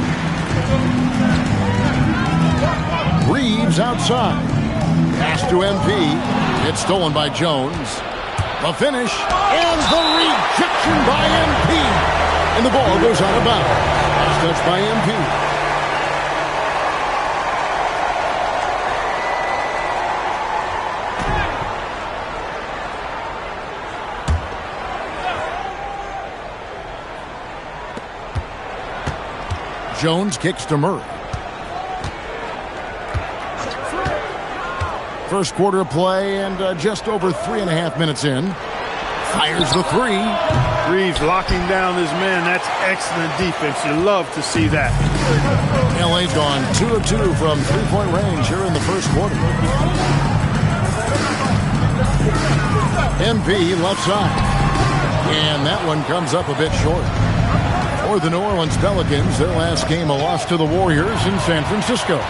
Reeves outside. Pass to MP. It's stolen by Jones. The finish and the rejection by MP. And the ball goes out of bounds. Last touch by MP. Jones kicks to Murray. First quarter of play and just over 3.5 minutes in. Fires the 3. Reeves locking down his man. That's excellent defense. You love to see that. LA's gone 2 of 2 from three-point range here in the first quarter. MP left side. And that one comes up a bit short. For the New Orleans Pelicans, their last game a loss to the Warriors in San Francisco.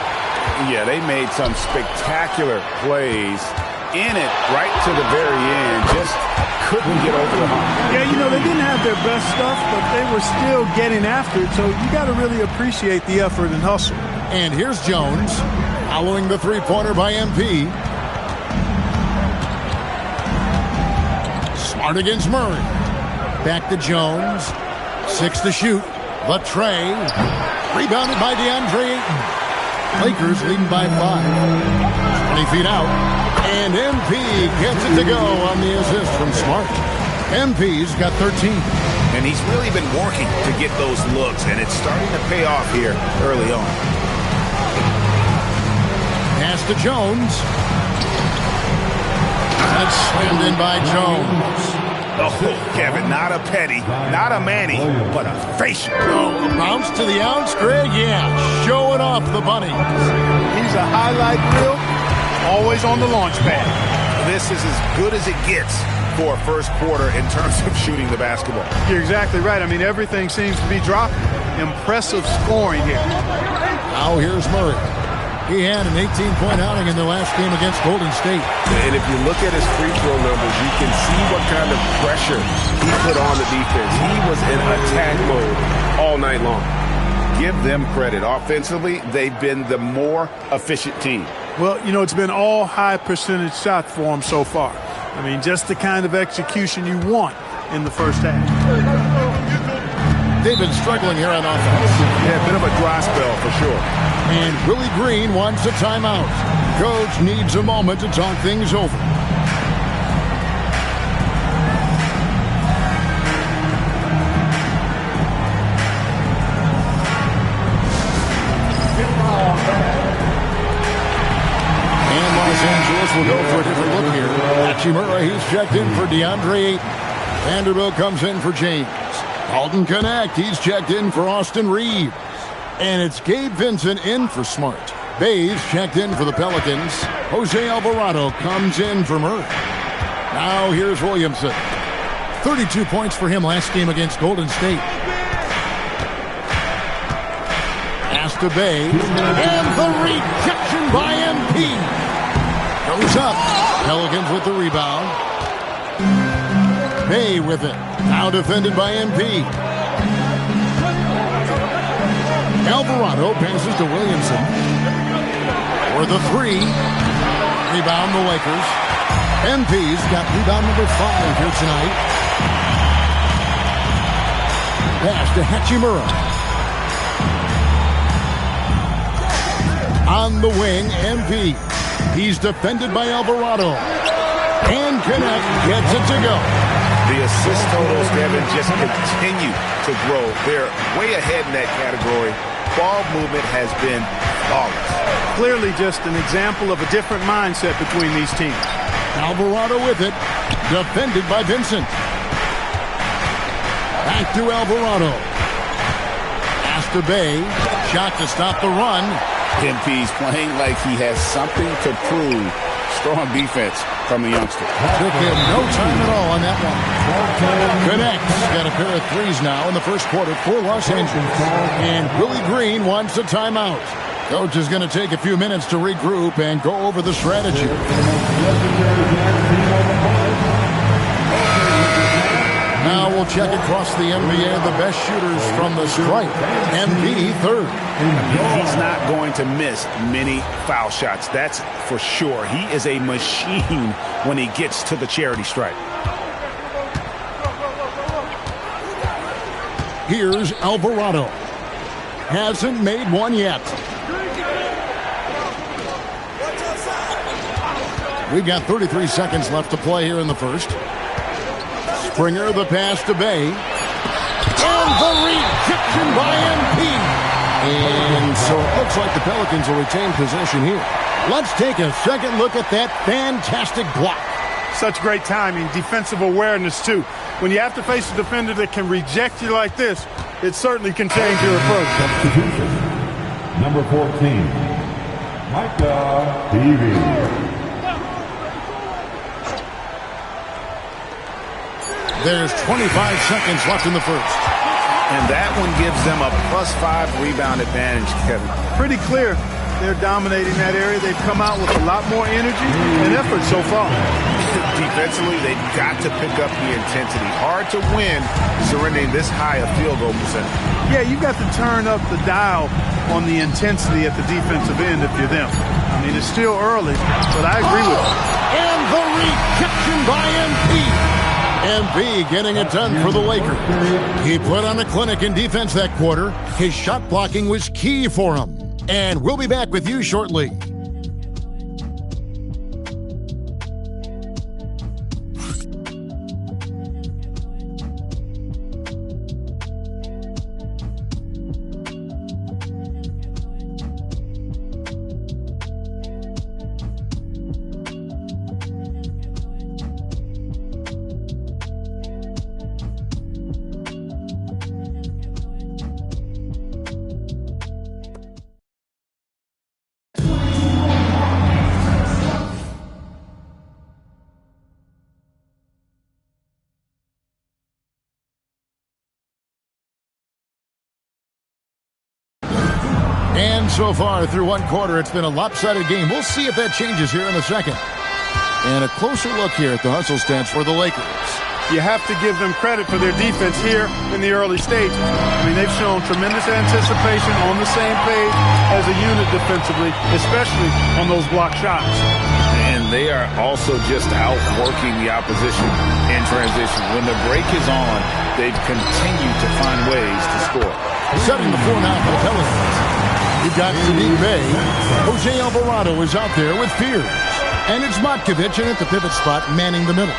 Yeah, they made some spectacular plays in it right to the very end. Just couldn't get over the hump. Yeah, you know, they didn't have their best stuff, but they were still getting after it. So you got to really appreciate the effort and hustle. And here's Jones following the three-pointer by MP. Smart against Murray. Back to Jones. 6 to shoot. Latre. Rebounded by DeAndre Ayton. Lakers leading by 5. 20 feet out. And MP gets it to go on the assist from Smart. MP's got 13. And he's really been working to get those looks, and it's starting to pay off here early on. Pass to Jones. That's slammed in by Jones. Oh, Kevin, not a petty, not a Manny, but a facial. Oh, a bounce to the ounce, Greg? Yeah, showing off the bunny. He's a highlight reel, always on the launch pad. This is as good as it gets for a first quarter in terms of shooting the basketball. You're exactly right. I mean, everything seems to be dropping. Impressive scoring here. Now here's Murray. He had an 18-point outing in the last game against Golden State. And if you look at his free throw numbers, you can see what kind of pressure he put on the defense. He was in attack mode all night long. Give them credit. Offensively, they've been the more efficient team. Well, you know, it's been all high percentage shots for them so far. I mean, just the kind of execution you want in the first half. They've been struggling here on offense. Yeah, a bit of a dry spell for sure. And Willie Green wants a timeout. Coach needs a moment to talk things over. And Los Angeles will go for a different look here. Hachimura, he's checked in for DeAndre Ayton. Vanderbilt comes in for James. Alton Connect, he's checked in for Austin Reeves. And it's Gabe Vincent in for Smart. Bays checked in for the Pelicans. Jose Alvarado comes in for Murray. Now here's Williamson. 32 points for him last game against Golden State. Pass to Bay. And the rejection by MP. Goes up. Pelicans with the rebound. Bay with it. Now defended by MP. Alvarado passes to Williamson. For the 3. Rebound the Lakers. MP's got rebound number 5 here tonight. Pass to Hachimura. On the wing, MP. He's defended by Alvarado. And Connect gets it to go. The assist totals, Kevin, just continue to grow. They're way ahead in that category. Ball movement has been flawless. Clearly just an example of a different mindset between these teams. Alvarado with it. Defended by Vincent. Back to Alvarado. Pass to Bay. Shot to stop the run. MP's playing like he has something to prove. Strong defense from the youngster. Took him no time at all on that one. Connects. Got a pair of threes now in the first quarter for Los Angeles. And Willie Green wants a timeout. Coach is going to take a few minutes to regroup and go over the strategy. Now we'll check across the NBA the best shooters from the stripe. MP third. He's not going to miss many foul shots. That's for sure. He is a machine when he gets to the charity stripe. Here's Alvarado. Hasn't made one yet. We've got 33 seconds left to play here in the first. Springer, the pass to Bay. And the rejection by MP. And so it looks like the Pelicans will retain possession here. Let's take a second look at that fantastic block. such great timing, defensive awareness, too. When you have to face a defender that can reject you like this, it certainly can change your approach. Substitution. Number 14, Mycareer. There's 25 seconds left in the first. And that one gives them a +5 rebound advantage, Kevin. Pretty clear. They're dominating that area. They've come out with a lot more energy and effort so far. Defensively, they've got to pick up the intensity. Hard to win surrendering this high a field goal percentage. Yeah, you've got to turn up the dial on the intensity at the defensive end if you're them. I mean, it's still early, but I agree with you. And the rejection by MP. MP getting it done for the Lakers. He put on a clinic in defense that quarter. His shot blocking was key for him. And we'll be back with you shortly. And so far through one quarter, it's been a lopsided game. We'll see if that changes here in a second. And a closer look here at the hustle stats for the Lakers. You have to give them credit for their defense here in the early stages. I mean, they've shown tremendous anticipation, on the same page as a unit defensively, especially on those block shots. And they are also just outworking the opposition in transition. When the break is on, they've continued to find ways to score. Setting the floor now for the Pelicans. You've got Sadiq Bey. Jose Alvarado is out there with Fears. And it's Matkovic in at the pivot spot, manning the middle.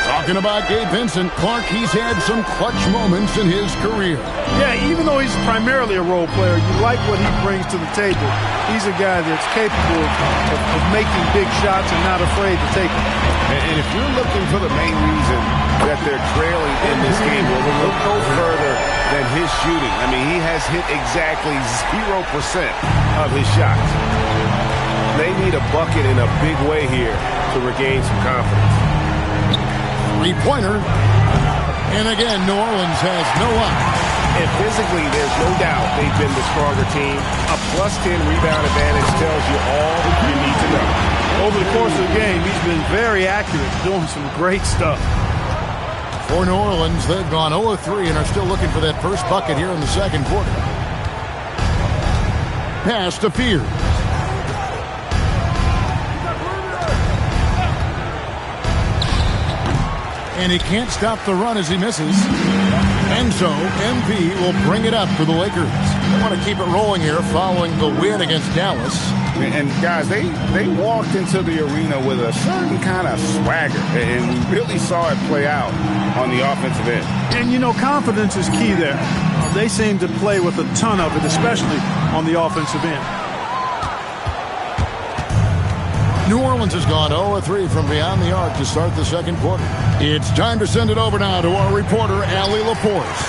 Talking about Gabe Vincent, Clark, he's had some clutch moments in his career. Yeah, even though he's primarily a role player, you like what he brings to the table. He's a guy that's capable of making big shots and not afraid to take them. And if you're looking for the main reason that they're trailing in this game, well, look no further than his shooting. I mean, he has hit exactly 0% of his shots. They need a bucket in a big way here to regain some confidence. Three-pointer. And again, New Orleans has no up. And physically, there's no doubt they've been the stronger team. A +10 rebound advantage tells you all you need to know. Over the course of the game, he's been very accurate, doing some great stuff. For New Orleans, they've gone 0-3 and are still looking for that first bucket here in the second quarter. Pass to Fears. And he can't stop the run as he misses. And so, MP will bring it up for the Lakers. They want to keep it rolling here following the win against Dallas. And guys, they walked into the arena with a certain kind of swagger. And we really saw it play out on the offensive end. And, you know, confidence is key there. They seem to play with a ton of it, especially on the offensive end. New Orleans has gone 0-3 from beyond the arc to start the second quarter. It's time to send it over now to our reporter, Allie LaForce.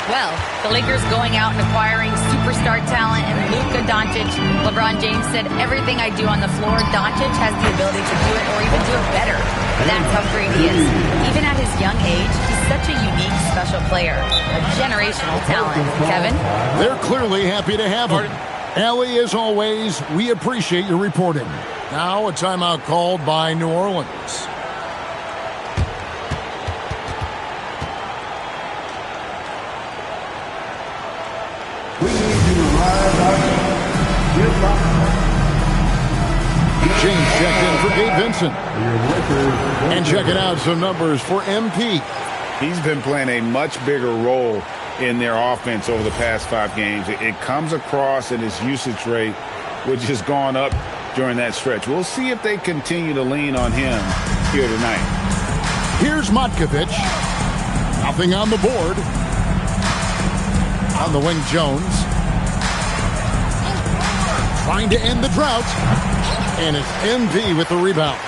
Well, the Lakers going out and acquiring superstar talent and Luka Doncic. LeBron James said, everything I do on the floor, Doncic has the ability to do it or even do it better. That's how great he is. Even at his young age, he's such a unique, special player. A generational talent. Kevin? They're clearly happy to have him. Allie, as always, we appreciate your reporting. Now a timeout called by New Orleans. James checked in for Gabe Vincent. And checking out some numbers for MP. He's been playing a much bigger role in their offense over the past 5 games. It comes across in his usage rate, which has gone up during that stretch. We'll see if they continue to lean on him here tonight. Here's Matkovic. Nothing on the board. On the wing, Jones. Trying to end the drought. And it's MV with the rebound.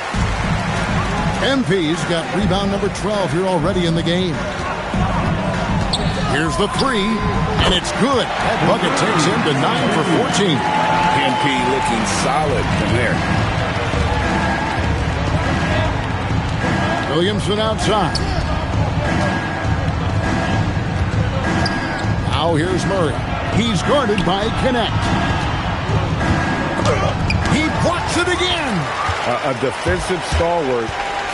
MP's got rebound number 12 here already in the game. Here's the three, and it's good. That bucket takes him to 9 for 14. MP looking solid from there. Williamson outside. Now here's Murray. He's guarded by Connect. He blocks it again. A defensive stalwart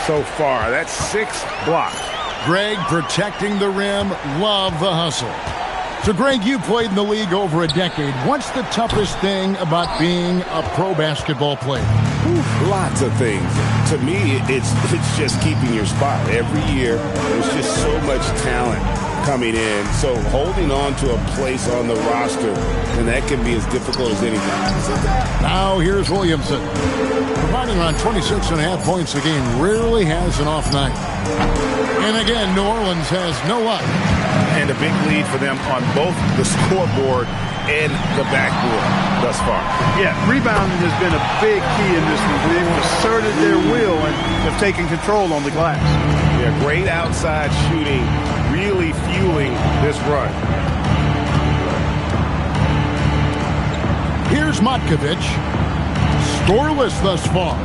so far. That's 6 blocks. Greg protecting the rim. Love the hustle. So, Greg, you played in the league over a decade. What's the toughest thing about being a pro basketball player? Lots of things. To me, it's just keeping your spot. Every year, there's just so much talent coming in. So holding on to a place on the roster, and that can be as difficult as anything. Now here's Williamson. Providing around 26.5 points a game. Rarely has an off night. And again, New Orleans has no luck. And a big lead for them on both the scoreboard and the backboard thus far. Yeah, rebounding has been a big key in this one. They've asserted their will and have taken control on the glass. Yeah, great outside shooting, really fueling this run. Here's Mycareer. Scoreless thus far.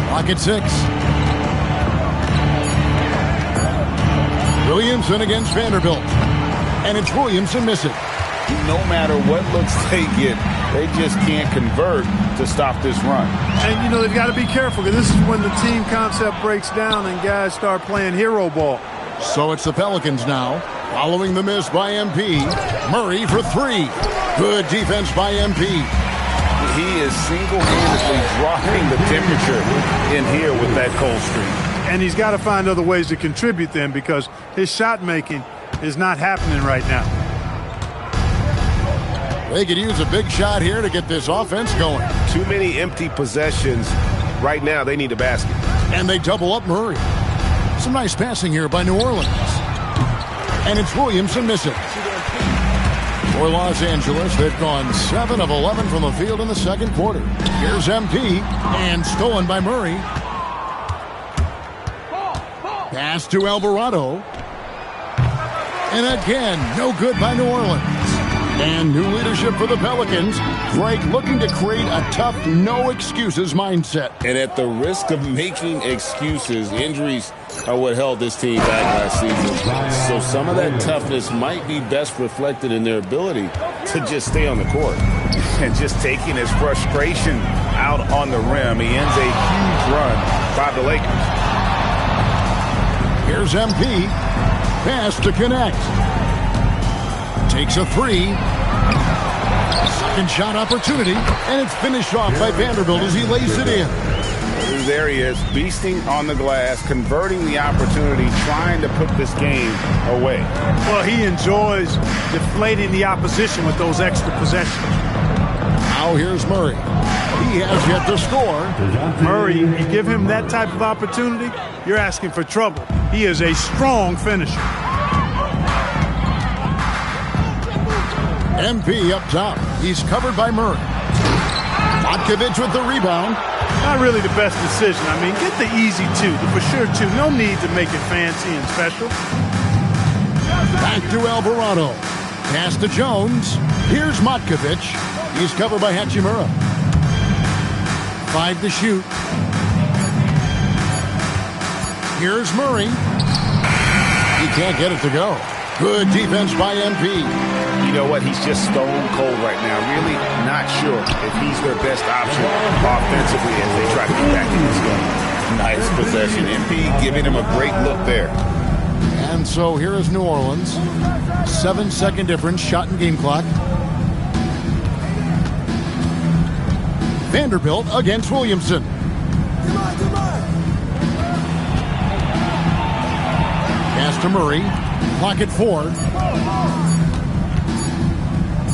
Clock at 6. Williamson against Vanderbilt. And it's Williamson missing. No matter what looks they get, they just can't convert to stop this run. And, you know, they've got to be careful because this is when the team concept breaks down and guys start playing hero ball. So it's the Pelicans now, following the miss by MP. Murray for 3. Good defense by MP. He is single-handedly dropping the temperature in here with that cold streak. And he's got to find other ways to contribute then because his shot making is not happening right now. They could use a big shot here to get this offense going. Too many empty possessions. Right now, they need a basket. And they double up Murray. Some nice passing here by New Orleans. And it's Williamson missing. For Los Angeles, they've gone 7 of 11 from the field in the second quarter. Here's MP, and stolen by Murray. Pass to Alvarado. And again, no good by New Orleans. And new leadership for the Pelicans. Greg looking to create a tough, no-excuses mindset. And at the risk of making excuses, injuries are what held this team back last season. So some of that toughness might be best reflected in their ability to just stay on the court. And just taking his frustration out on the rim. He ends a huge run by the Lakers. Here's MP. Pass to Connect. Takes a 3. Second shot opportunity, and it's finished off by Vanderbilt as he lays it in. There he is, beasting on the glass, converting the opportunity, trying to put this game away. Well, he enjoys deflating the opposition with those extra possessions. Now here's Murray. He has yet to score. Murray, you give him that type of opportunity, you're asking for trouble. He is a strong finisher. MP up top. He's covered by Murray. Mycareer with the rebound. Not really the best decision. I mean, get the easy 2, the for sure 2. No need to make it fancy and special. Back to Alvarado. Pass to Jones. Here's Mycareer. He's covered by Hachimura. 5 to shoot. Here's Murray. He can't get it to go. Good defense by MP. You know what? He's just stone cold right now. Really not sure if he's their best option offensively as they try to get back in this game. Nice possession. MP giving him a great look there. And so here is New Orleans. 7-second difference, shot and game clock. Vanderbilt against Williamson. Pass to Murray. Clock at 4.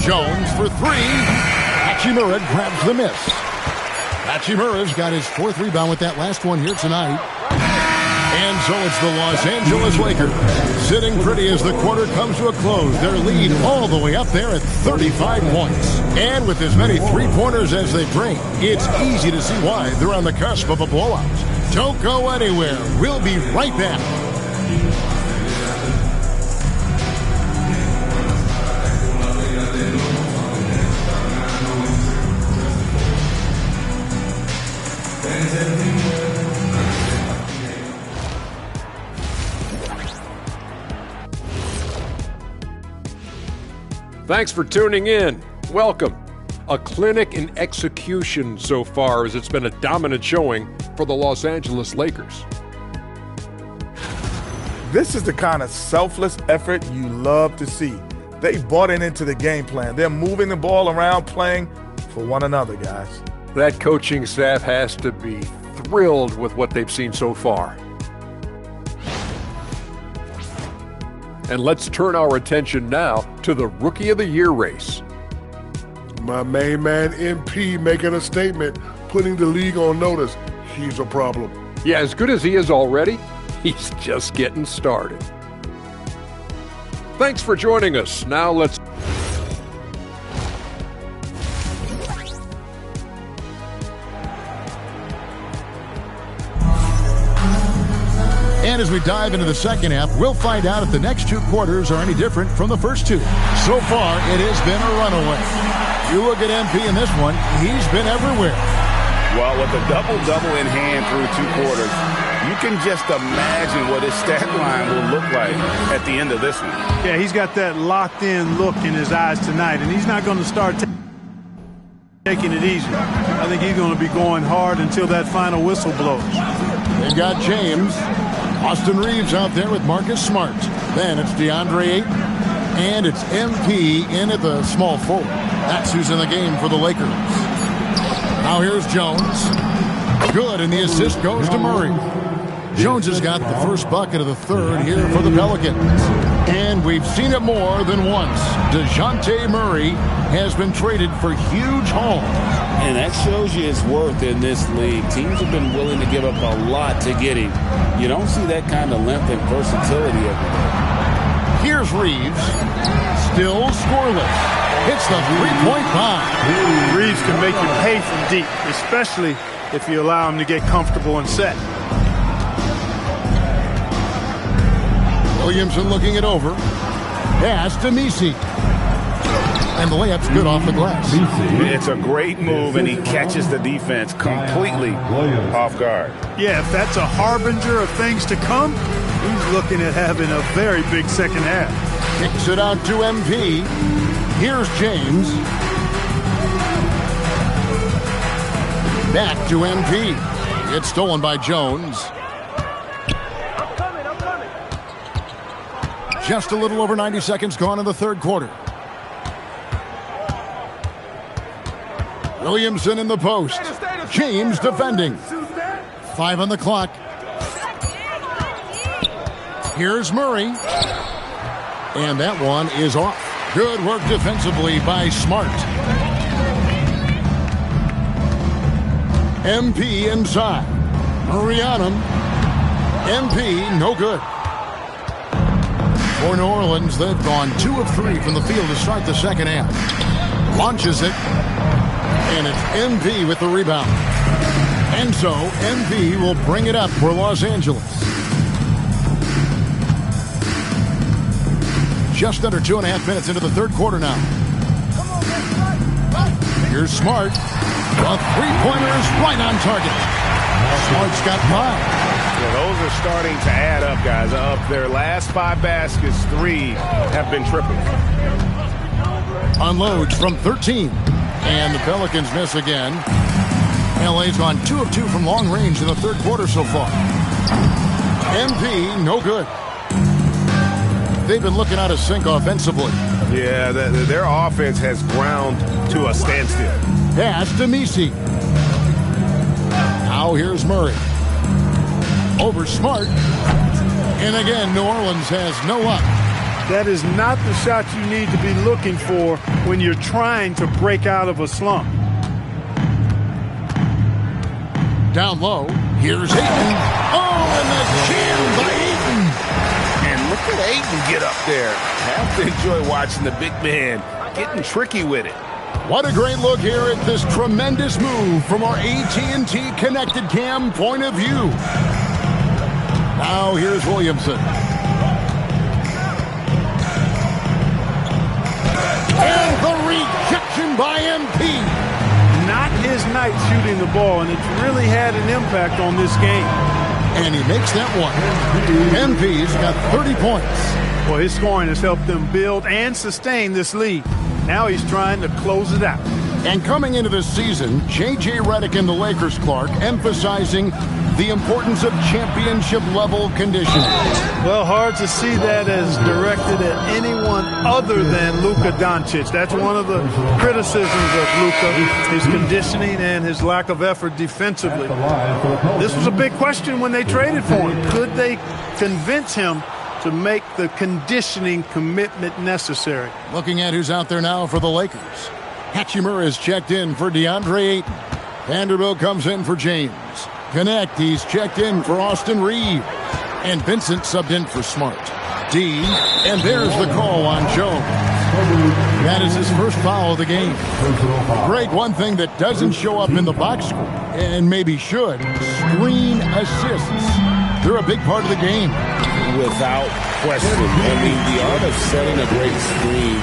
Jones for 3. Hachimura grabs the miss. Hachimura's got his 4th rebound with that last one here tonight. And so it's the Los Angeles Lakers sitting pretty as the quarter comes to a close. Their lead all the way up there at 35 points. And with as many three-pointers as they bring, it's easy to see why they're on the cusp of a blowout. Don't go anywhere. We'll be right back. Thanks for tuning in. Welcome. A clinic in execution so far, as it's been a dominant showing for the Los Angeles Lakers. This is the kind of selfless effort you love to see. They bought into the game plan. They're moving the ball around, playing for one another, guys. That coaching staff has to be thrilled with what they've seen so far. And let's turn our attention now to the Rookie of the Year race. My main man, MP, making a statement, putting the league on notice. He's a problem. Yeah, as good as he is already, he's just getting started. Thanks for joining us. Now let's... And as we dive into the second half, we'll find out if the next two quarters are any different from the first two. So far, it has been a runaway. You look at MP in this one, he's been everywhere. Well, with a double-double in hand through two quarters, you can just imagine what his stat line will look like at the end of this one. Yeah, he's got that locked-in look in his eyes tonight, and he's not going to start taking it easy. I think he's going to be going hard until that final whistle blows. They've got James. Austin Reeves out there with Marcus Smart. Then it's DeAndre Ayton. And it's MP in at the small forward. That's who's in the game for the Lakers. Now here's Jones. Good, and the assist goes to Murray. Jones has got the first bucket of the third here for the Pelicans. And we've seen it more than once. DeJounte Murray has been traded for huge haul. And that shows you his worth in this league. Teams have been willing to give up a lot to get him. You don't see that kind of length and versatility every day. Here's Reeves. Still scoreless. Hits the three-point bomb. Reeves can make you pay from deep, especially if you allow him to get comfortable and set. Williamson looking it over. Pass to Misi. And the layup's good off the glass. It's a great move, and he catches the defense completely off guard. Yeah, if that's a harbinger of things to come, he's looking at having a very big second half. Kicks it out to MP. Here's James. Back to MP. It's stolen by Jones. Just a little over 90 seconds gone in the third quarter. Williamson in the post. James defending. 5 on the clock. Here's Murray. And that one is off. Good work defensively by Smart. MP inside. Murray on him. MP no good. For New Orleans, they've gone 2 of 3 from the field to start the second half. Launches it. And it's MP with the rebound. And so MP will bring it up for Los Angeles. Just under 2.5 minutes into the third quarter now. Here's Smart. The three-pointer is right on target. Smart's got 5. Yeah, those are starting to add up, guys. Of their last 5 baskets, 3 have been triples. Unloads from 13. And the Pelicans miss again. LA's gone 2 of 2 from long range in the third quarter so far. MP, no good. They've been looking out of sync offensively. Yeah, their offense has ground to a standstill. Pass to Misi. Now here's Murray. Over Smart. And again, New Orleans has no up. That is not the shot you need to be looking for when you're trying to break out of a slump. Down low, Here's Ayton. Oh, and the jam by Ayton. And look at Ayton get up there. Have to enjoy watching the big man getting tricky with it. What a great look here at this tremendous move from our AT&T Connected Cam point of view. Now here's Williamson. And the rejection by MP. Not his night shooting the ball, and it's really had an impact on this game. And he makes that one. MP's got 30 points. Well, his scoring has helped them build and sustain this lead. Now he's trying to close it out. And coming into this season, J.J. Redick and the Lakers, Clark, emphasizing the importance of championship-level conditioning. Well, hard to see that as directed at anyone other than Luka Doncic. That's one of the criticisms of Luka, his conditioning and his lack of effort defensively. This was a big question when they traded for him. Could they convince him to make the conditioning commitment necessary? Looking at who's out there now for the Lakers. Hachimura is checked in for DeAndre Ayton. Vanderbilt comes in for James. Connect, he's checked in for Austin Reeves. And Vincent subbed in for Smart. D, and there's the call on Jones. That is his first foul of the game. Greg, one thing that doesn't show up in the box score, and maybe should, screen assists. They're a big part of the game. Without question. I mean, the art of setting a great screen,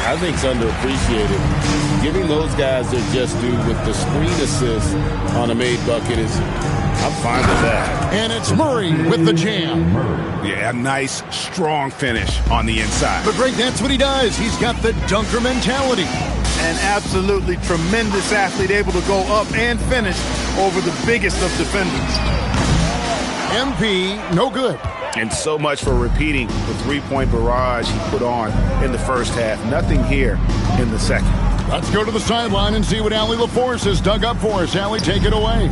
I think, is underappreciated. Giving those guys their just due with the screen assist on a made bucket is, I'm fine with that. And it's Murray with the jam. Yeah, a nice, strong finish on the inside. But Greg, that's what he does. He's got the dunker mentality. An absolutely tremendous athlete, able to go up and finish over the biggest of defenders. MP, no good. And so much for repeating the three-point barrage he put on in the first half. Nothing here in the second. Let's go to the sideline and see what Allie LaForce has dug up for us. Allie, take it away.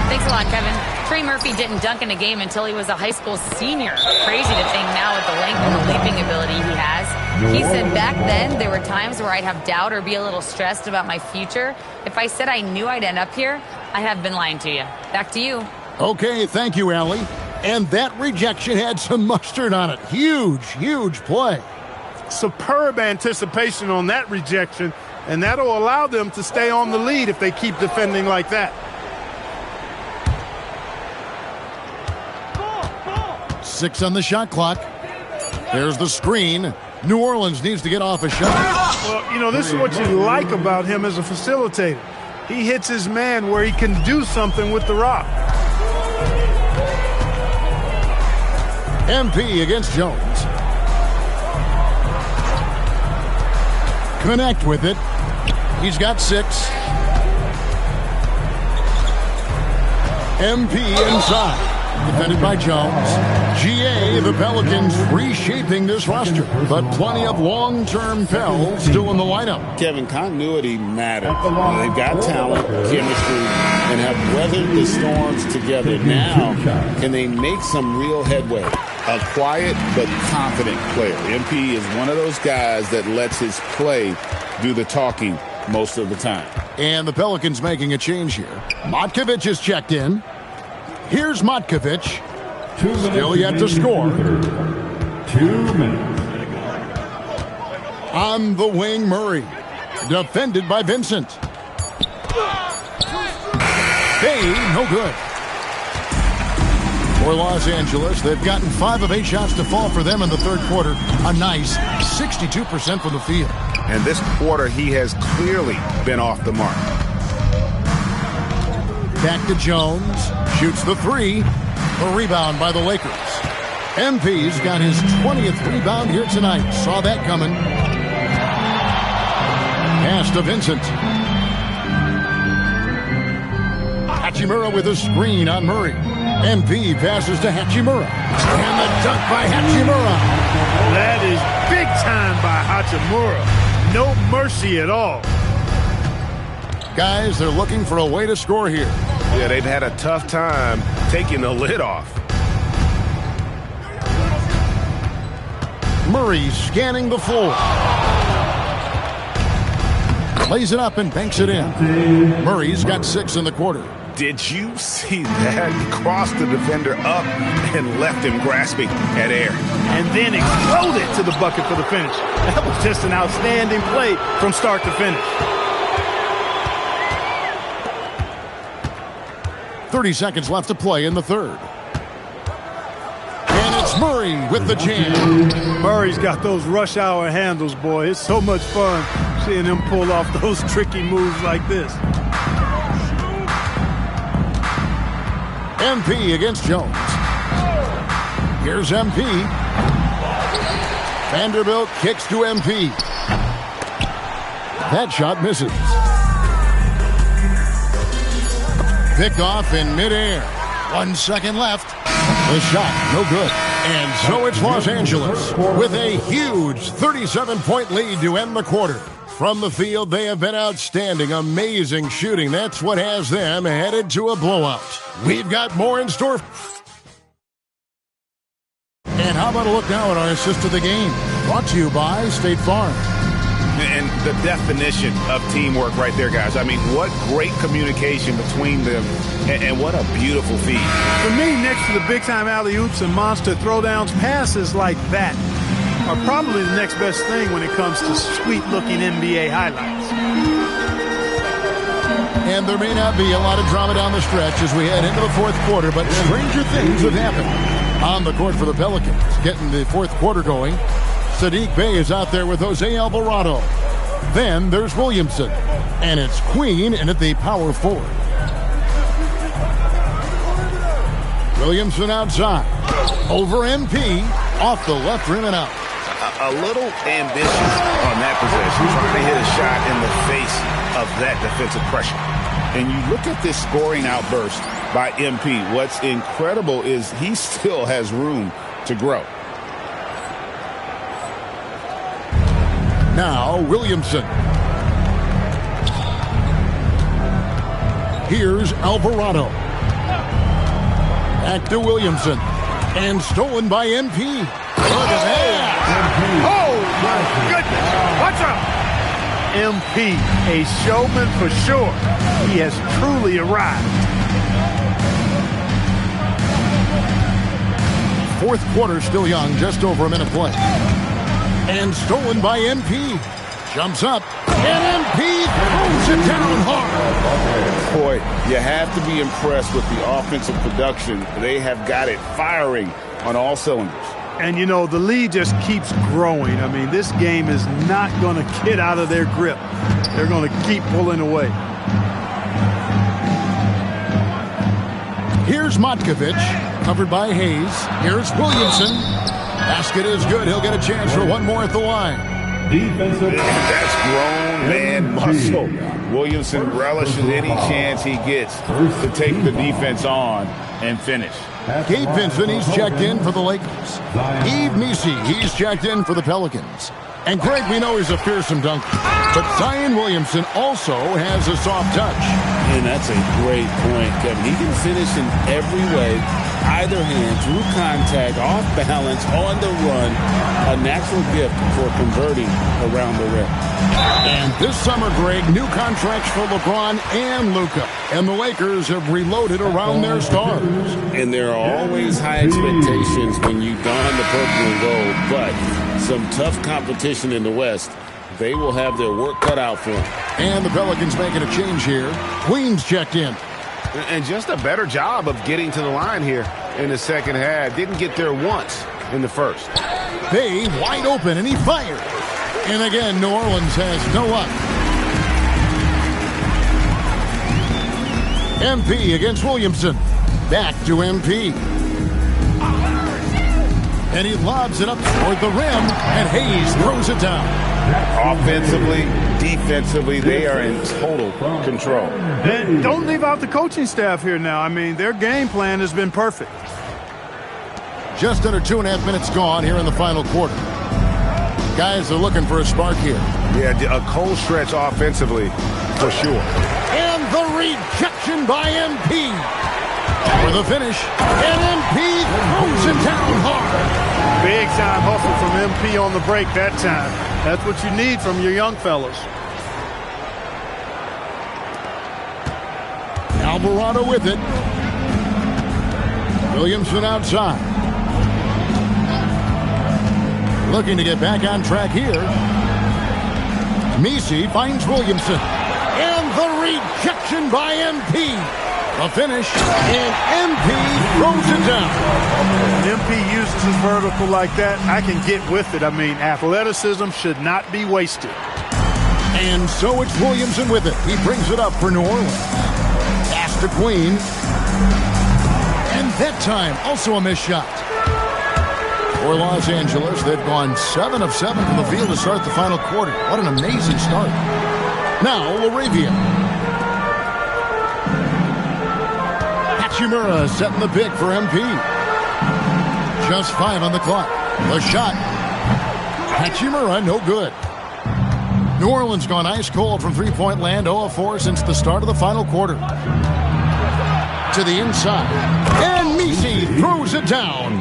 Thanks a lot, Kevin. Trey Murphy didn't dunk in a game until he was a high school senior. Crazy to think now with the length and the leaping ability he has. He said back then there were times where I'd have doubt or be a little stressed about my future. If I said I knew I'd end up here, I have been lying to you. Back to you. Okay, thank you, Allie. And that rejection had some mustard on it. Huge, huge play. Superb anticipation on that rejection, and that'll allow them to stay on the lead if they keep defending like that. Six on the shot clock. There's the screen. New Orleans needs to get off a shot. Well, you know, this is what you like about him as a facilitator. He hits his man where he can do something with the rock. MP against Jones. Connect with it. He's got 6. MP inside. Defended by Jones. GA, the Pelicans reshaping this roster, but plenty of long-term Pels still in the lineup. Kevin, continuity matters. They've got talent, chemistry, and have weathered the storms together. Now, can they make some real headway? A quiet but confident player. MP is one of those guys that lets his play do the talking most of the time. And the Pelicans making a change here. Matkovic is checked in. Here's Matkovic. Still yet to score. 2 minutes. On the wing, Murray. Defended by Vincent. Hey, no good. For Los Angeles, they've gotten 5 of 8 shots to fall for them in the third quarter. A nice 62% from the field. And this quarter, he has clearly been off the mark. Back to Jones. Shoots the 3. A rebound by the Lakers. MP's got his 20th rebound here tonight. Saw that coming. Pass to Vincent. Hachimura with a screen on Murray. MP passes to Hachimura. And the dunk by Hachimura. That is big time by Hachimura. No mercy at all. Guys, they're looking for a way to score here. Yeah, they've had a tough time taking the lid off. Murray scanning the floor. Lays it up and banks it in. Murray's got 6 in the quarter. Did you see that? He crossed the defender up and left him grasping at air. And then exploded to the bucket for the finish. That was just an outstanding play from start to finish. 30 seconds left to play in the third. And it's Murray with the jam. Murray's got those rush hour handles, boy. It's so much fun seeing him pull off those tricky moves like this. MP against Jones. Here's MP. Vanderbilt kicks to MP. That shot misses. Picked off in midair. 1 second left. The shot, no good. And so it's Los Angeles with a huge 37-point lead to end the quarter. From the field, they have been outstanding, amazing shooting. That's what has them headed to a blowout. We've got more in store. And how about a look now at our assist of the game? Brought to you by State Farm. And the definition of teamwork right there, guys. I mean, what great communication between them, and what a beautiful feed. For me, next to the big-time alley-oops and monster throwdowns, passes like that are probably the next best thing when it comes to sweet-looking NBA highlights. And there may not be a lot of drama down the stretch as we head into the fourth quarter, but stranger things have happened. On the court for the Pelicans, getting the fourth quarter going, Sadiq Bey is out there with Jose Alvarado. Then there's Williamson, and it's Queen in at the power forward. Williamson outside, over MP, off the left rim and out. A little ambitious on that possession, trying to hit a shot in the face of that defensive pressure. And you look at this scoring outburst by MP. What's incredible is he still has room to grow. Now Williamson. Here's Alvarado. Back to Williamson. And stolen by MP. Look at that. Oh, my goodness. Watch out. MP, a showman for sure. He has truly arrived. Fourth quarter still young, just over a minute play. And stolen by MP. Jumps up. And MP throws it down hard. Boy, you have to be impressed with the offensive production. They have got it firing on all cylinders. And, you know, the lead just keeps growing. I mean, this game is not going to get out of their grip. They're going to keep pulling away. Here's Matkovic, covered by Hayes. Here's Williamson. Basket is good. He'll get a chance for one more at the line. Defensive. That's grown man muscle. Williamson relishes any chance he gets to take the defense on and finish. Gabe Vincent, he's checked in for the Lakers. Yves Missi, he's checked in for the Pelicans. And Greg, we know he's a fearsome dunker. But Zion Williamson also has a soft touch. And that's a great point, Kevin. He can finish in every way, either hand, through contact, off balance, on the run. A natural gift for converting around the rim. And this summer, Greg, new contracts for LeBron and Luka. And the Lakers have reloaded around their stars. And there are always high expectations when you don the purple and gold, but some tough competition in the West. They will have their work cut out for them. And the Pelicans making a change here. Queens checked in. And just a better job of getting to the line here in the second half. Didn't get there once in the first. They wide open, and he fired. And again, New Orleans has no luck. MP against Williamson. Back to MP. And he lobs it up toward the rim, and Hayes throws it down. Offensively, defensively, they are in total control. And don't leave out the coaching staff here now. I mean, their game plan has been perfect. Just under 2.5 minutes gone here in the final quarter. Guys are looking for a spark here. Yeah, a cold stretch offensively, for sure. And the rejection by MP. For the finish, and MP throws it down hard. Big time hustle from MP on the break that time. That's what you need from your young fellas. Alvarado with it. Williamson outside. Looking to get back on track here. Messi finds Williamson. And the rejection by MP. The finish, and MP throws it down. When MP uses his vertical like that, I can get with it. I mean, athleticism should not be wasted. And so it's Williamson with it. He brings it up for New Orleans. Pass to Queen. And that time, also a missed shot. For Los Angeles, they've gone 7 of 7 from the field to start the final quarter. What an amazing start. Now, LaRavia. Hachimura setting the pick for MP. Just 5 on the clock. The shot. Hachimura, no good. New Orleans gone ice cold from three-point land, 0 of 4 since the start of the final quarter. To the inside. And Messi throws it down.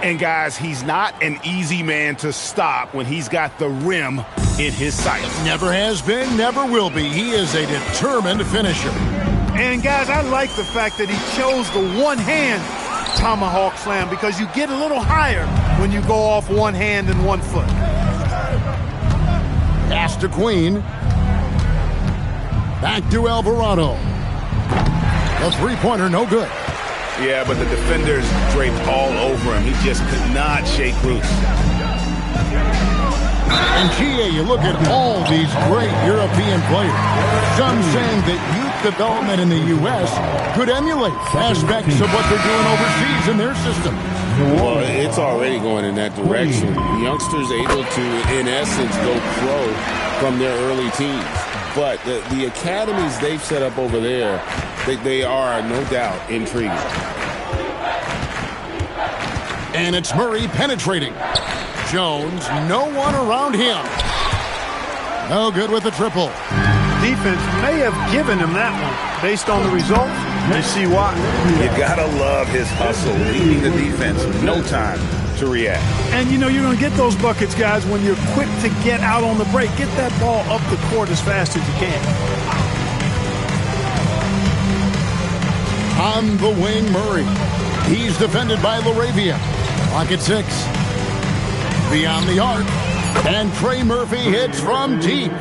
And guys, he's not an easy man to stop when he's got the rim in his sights. Never has been, never will be. He is a determined finisher. And guys, I like the fact that he chose the one-hand tomahawk slam because you get a little higher when you go off one hand and 1 foot. Pass to Queen. Back to Alvarado. The three-pointer, no good. Yeah, but the defenders draped all over him. He just could not shake loose. And GA, you look at all these great European players. Some saying that youth development in the U.S. could emulate aspects of what they're doing overseas in their system. Well, it's already going in that direction. Youngsters able to, in essence, go pro from their early teens. But the academies they've set up over there, they are, no doubt, intriguing. And it's Murray penetrating. Jones, no one around him. No good with the triple. Defense may have given him that one. Based on the result, they see why. You gotta love his hustle, leading the defense with no time to react. And you know you're gonna get those buckets, guys, when you're quick to get out on the break. Get that ball up the court as fast as you can. On the wing, Murray. He's defended by LaRavia. Clock at 6. Beyond the arc. And Trey Murphy hits from deep.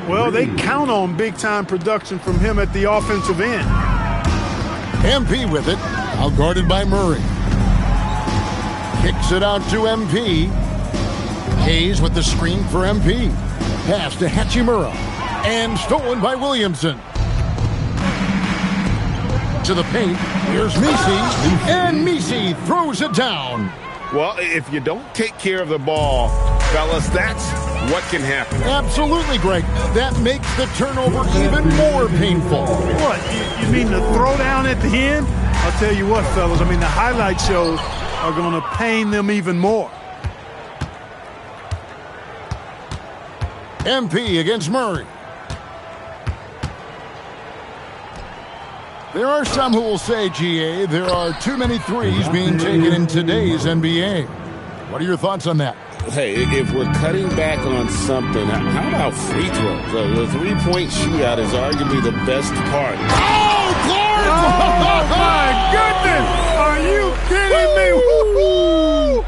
Well, they count on big-time production from him at the offensive end. MP with it. Out guarded by Murray. Kicks it out to MP. Hayes with the screen for MP. Pass to Hachimura. And stolen by Williamson. To the paint. Here's Messi. And Messi throws it down. Well, if you don't take care of the ball, fellas, that's what can happen. Absolutely, Greg. That makes the turnover even more painful. What? You mean the throwdown at the end? I'll tell you what, fellas. I mean, the highlight shows are going to pain them even more. MP against Murray. There are some who will say, GA, there are too many threes being taken in today's NBA. What are your thoughts on that? Hey, if we're cutting back on something, how about free throws? The three-point shootout is arguably the best part. Oh, Clark! Oh, my goodness! Are you kidding me? Woo-hoo!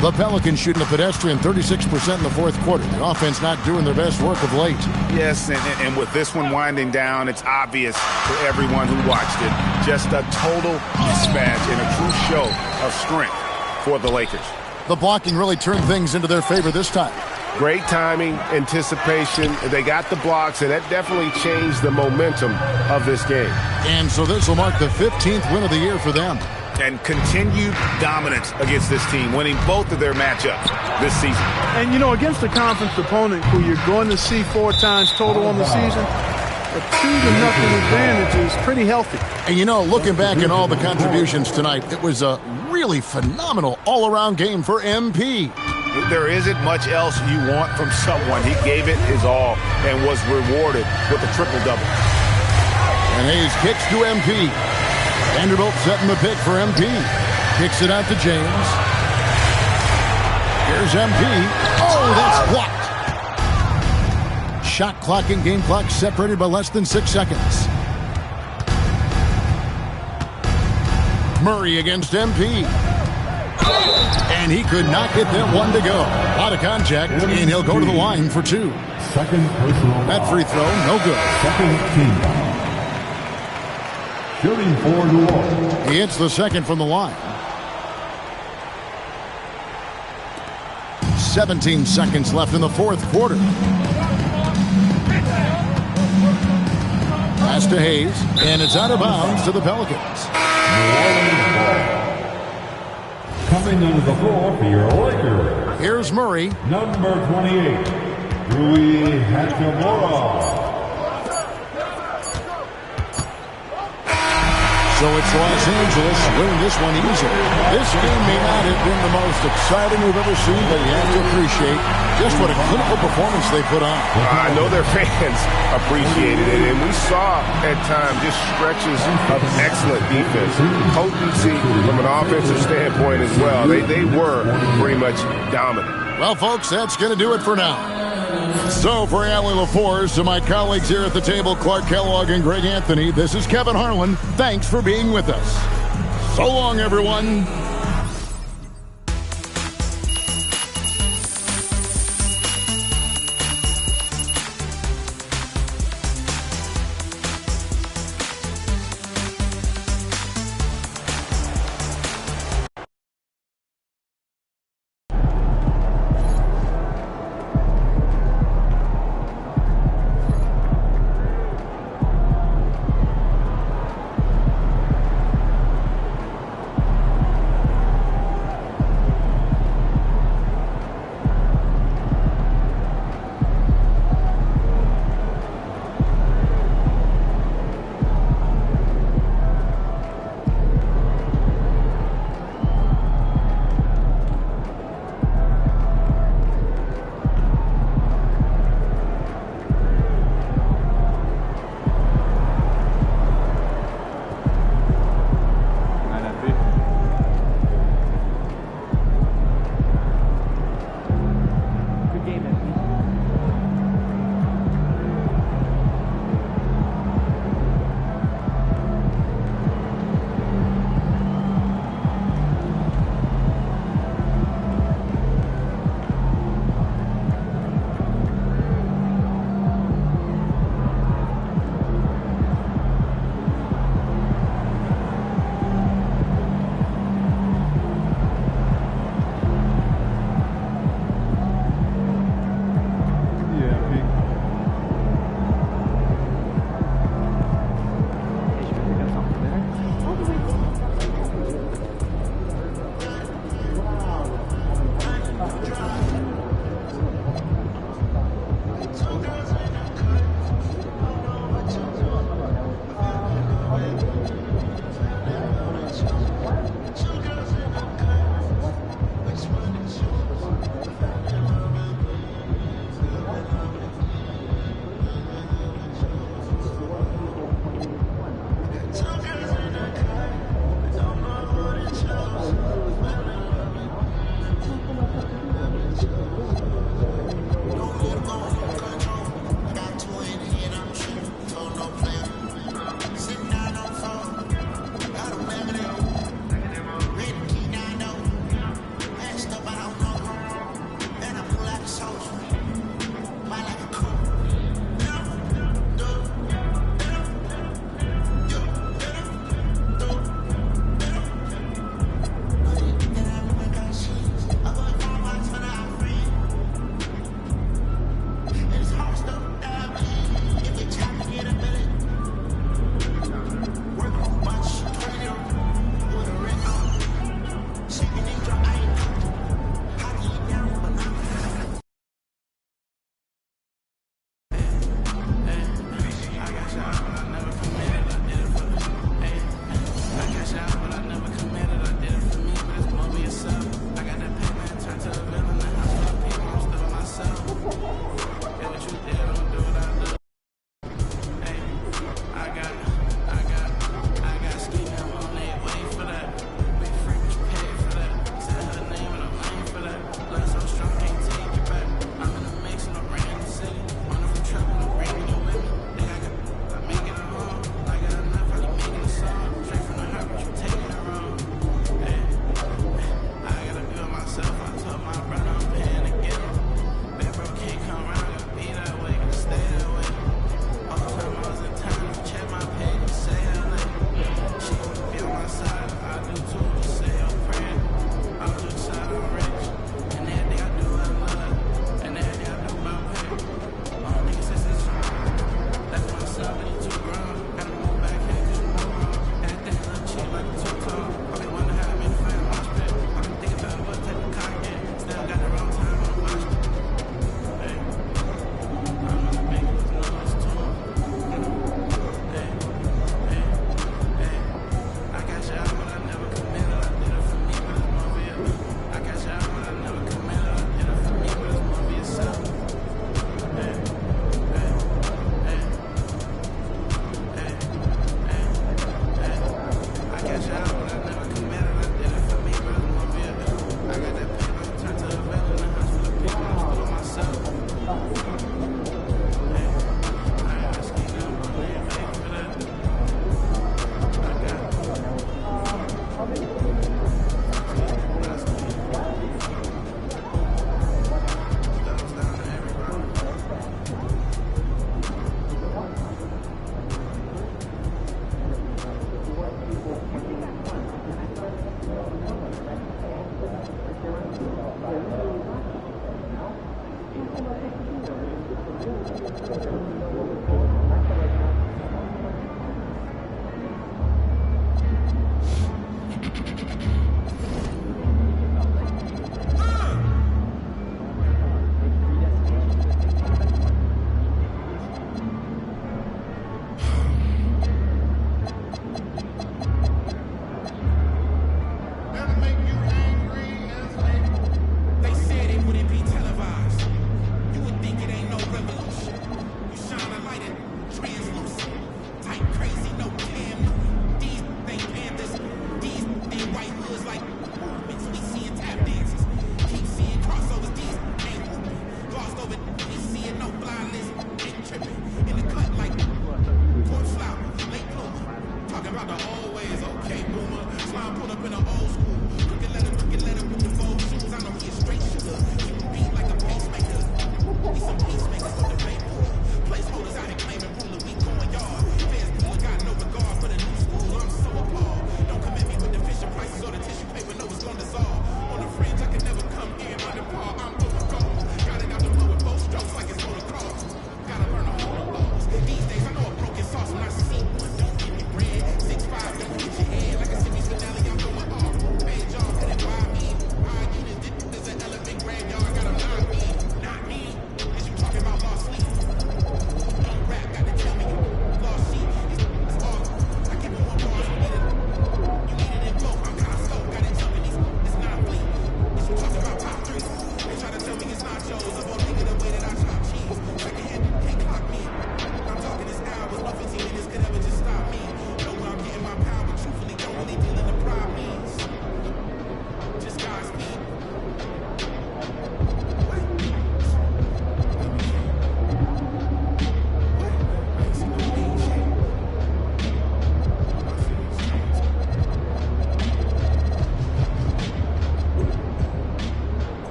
The Pelicans shooting a pedestrian 36% in the fourth quarter. The offense not doing their best work of late. Yes, and with this one winding down, it's obvious for everyone who watched it. Just a total mismatch and a true show of strength for the Lakers. The blocking really turned things into their favor this time. Great timing, anticipation. They got the blocks, and that definitely changed the momentum of this game. And so this will mark the 15th win of the year for them. And continued dominance against this team, winning both of their matchups this season. And, you know, against a conference opponent who you're going to see 4 times total on the season, a 2-0 advantage is pretty healthy. And, you know, looking back at all the contributions tonight, it was a really phenomenal all-around game for MP. There isn't much else you want from someone. He gave it his all and was rewarded with a triple-double. And Hayes kicks to MP. Vanderbilt setting the pick for MP. Kicks it out to James. Here's MP. Oh, that's blocked. Shot clock and game clock separated by less than 6 seconds. Murray against MP. And he could not get that one to go. A lot of contact, and he'll go to the line for 2. Second personal. That free throw, no good. Second team. Shooting for New Orleans. He hits the second from the line. 17 seconds left in the fourth quarter. Pass to Hayes, and it's out of bounds to the Pelicans. New Orleans ball. Coming under the floor for your Lakers. Here's Murray. Number 28, Rui Hachimura. So it's Los Angeles winning this one easy. This game may not have been the most exciting we've ever seen, but you have to appreciate just what a clinical performance they put on. I know their fans appreciated it, and we saw at times just stretches of excellent defense. Potency from an offensive standpoint as well. They were pretty much dominant. Well, folks, that's going to do it for now. So for Allie LaForce, to my colleagues here at the table, Clark Kellogg and Greg Anthony, this is Kevin Harlan. Thanks for being with us. So long, everyone.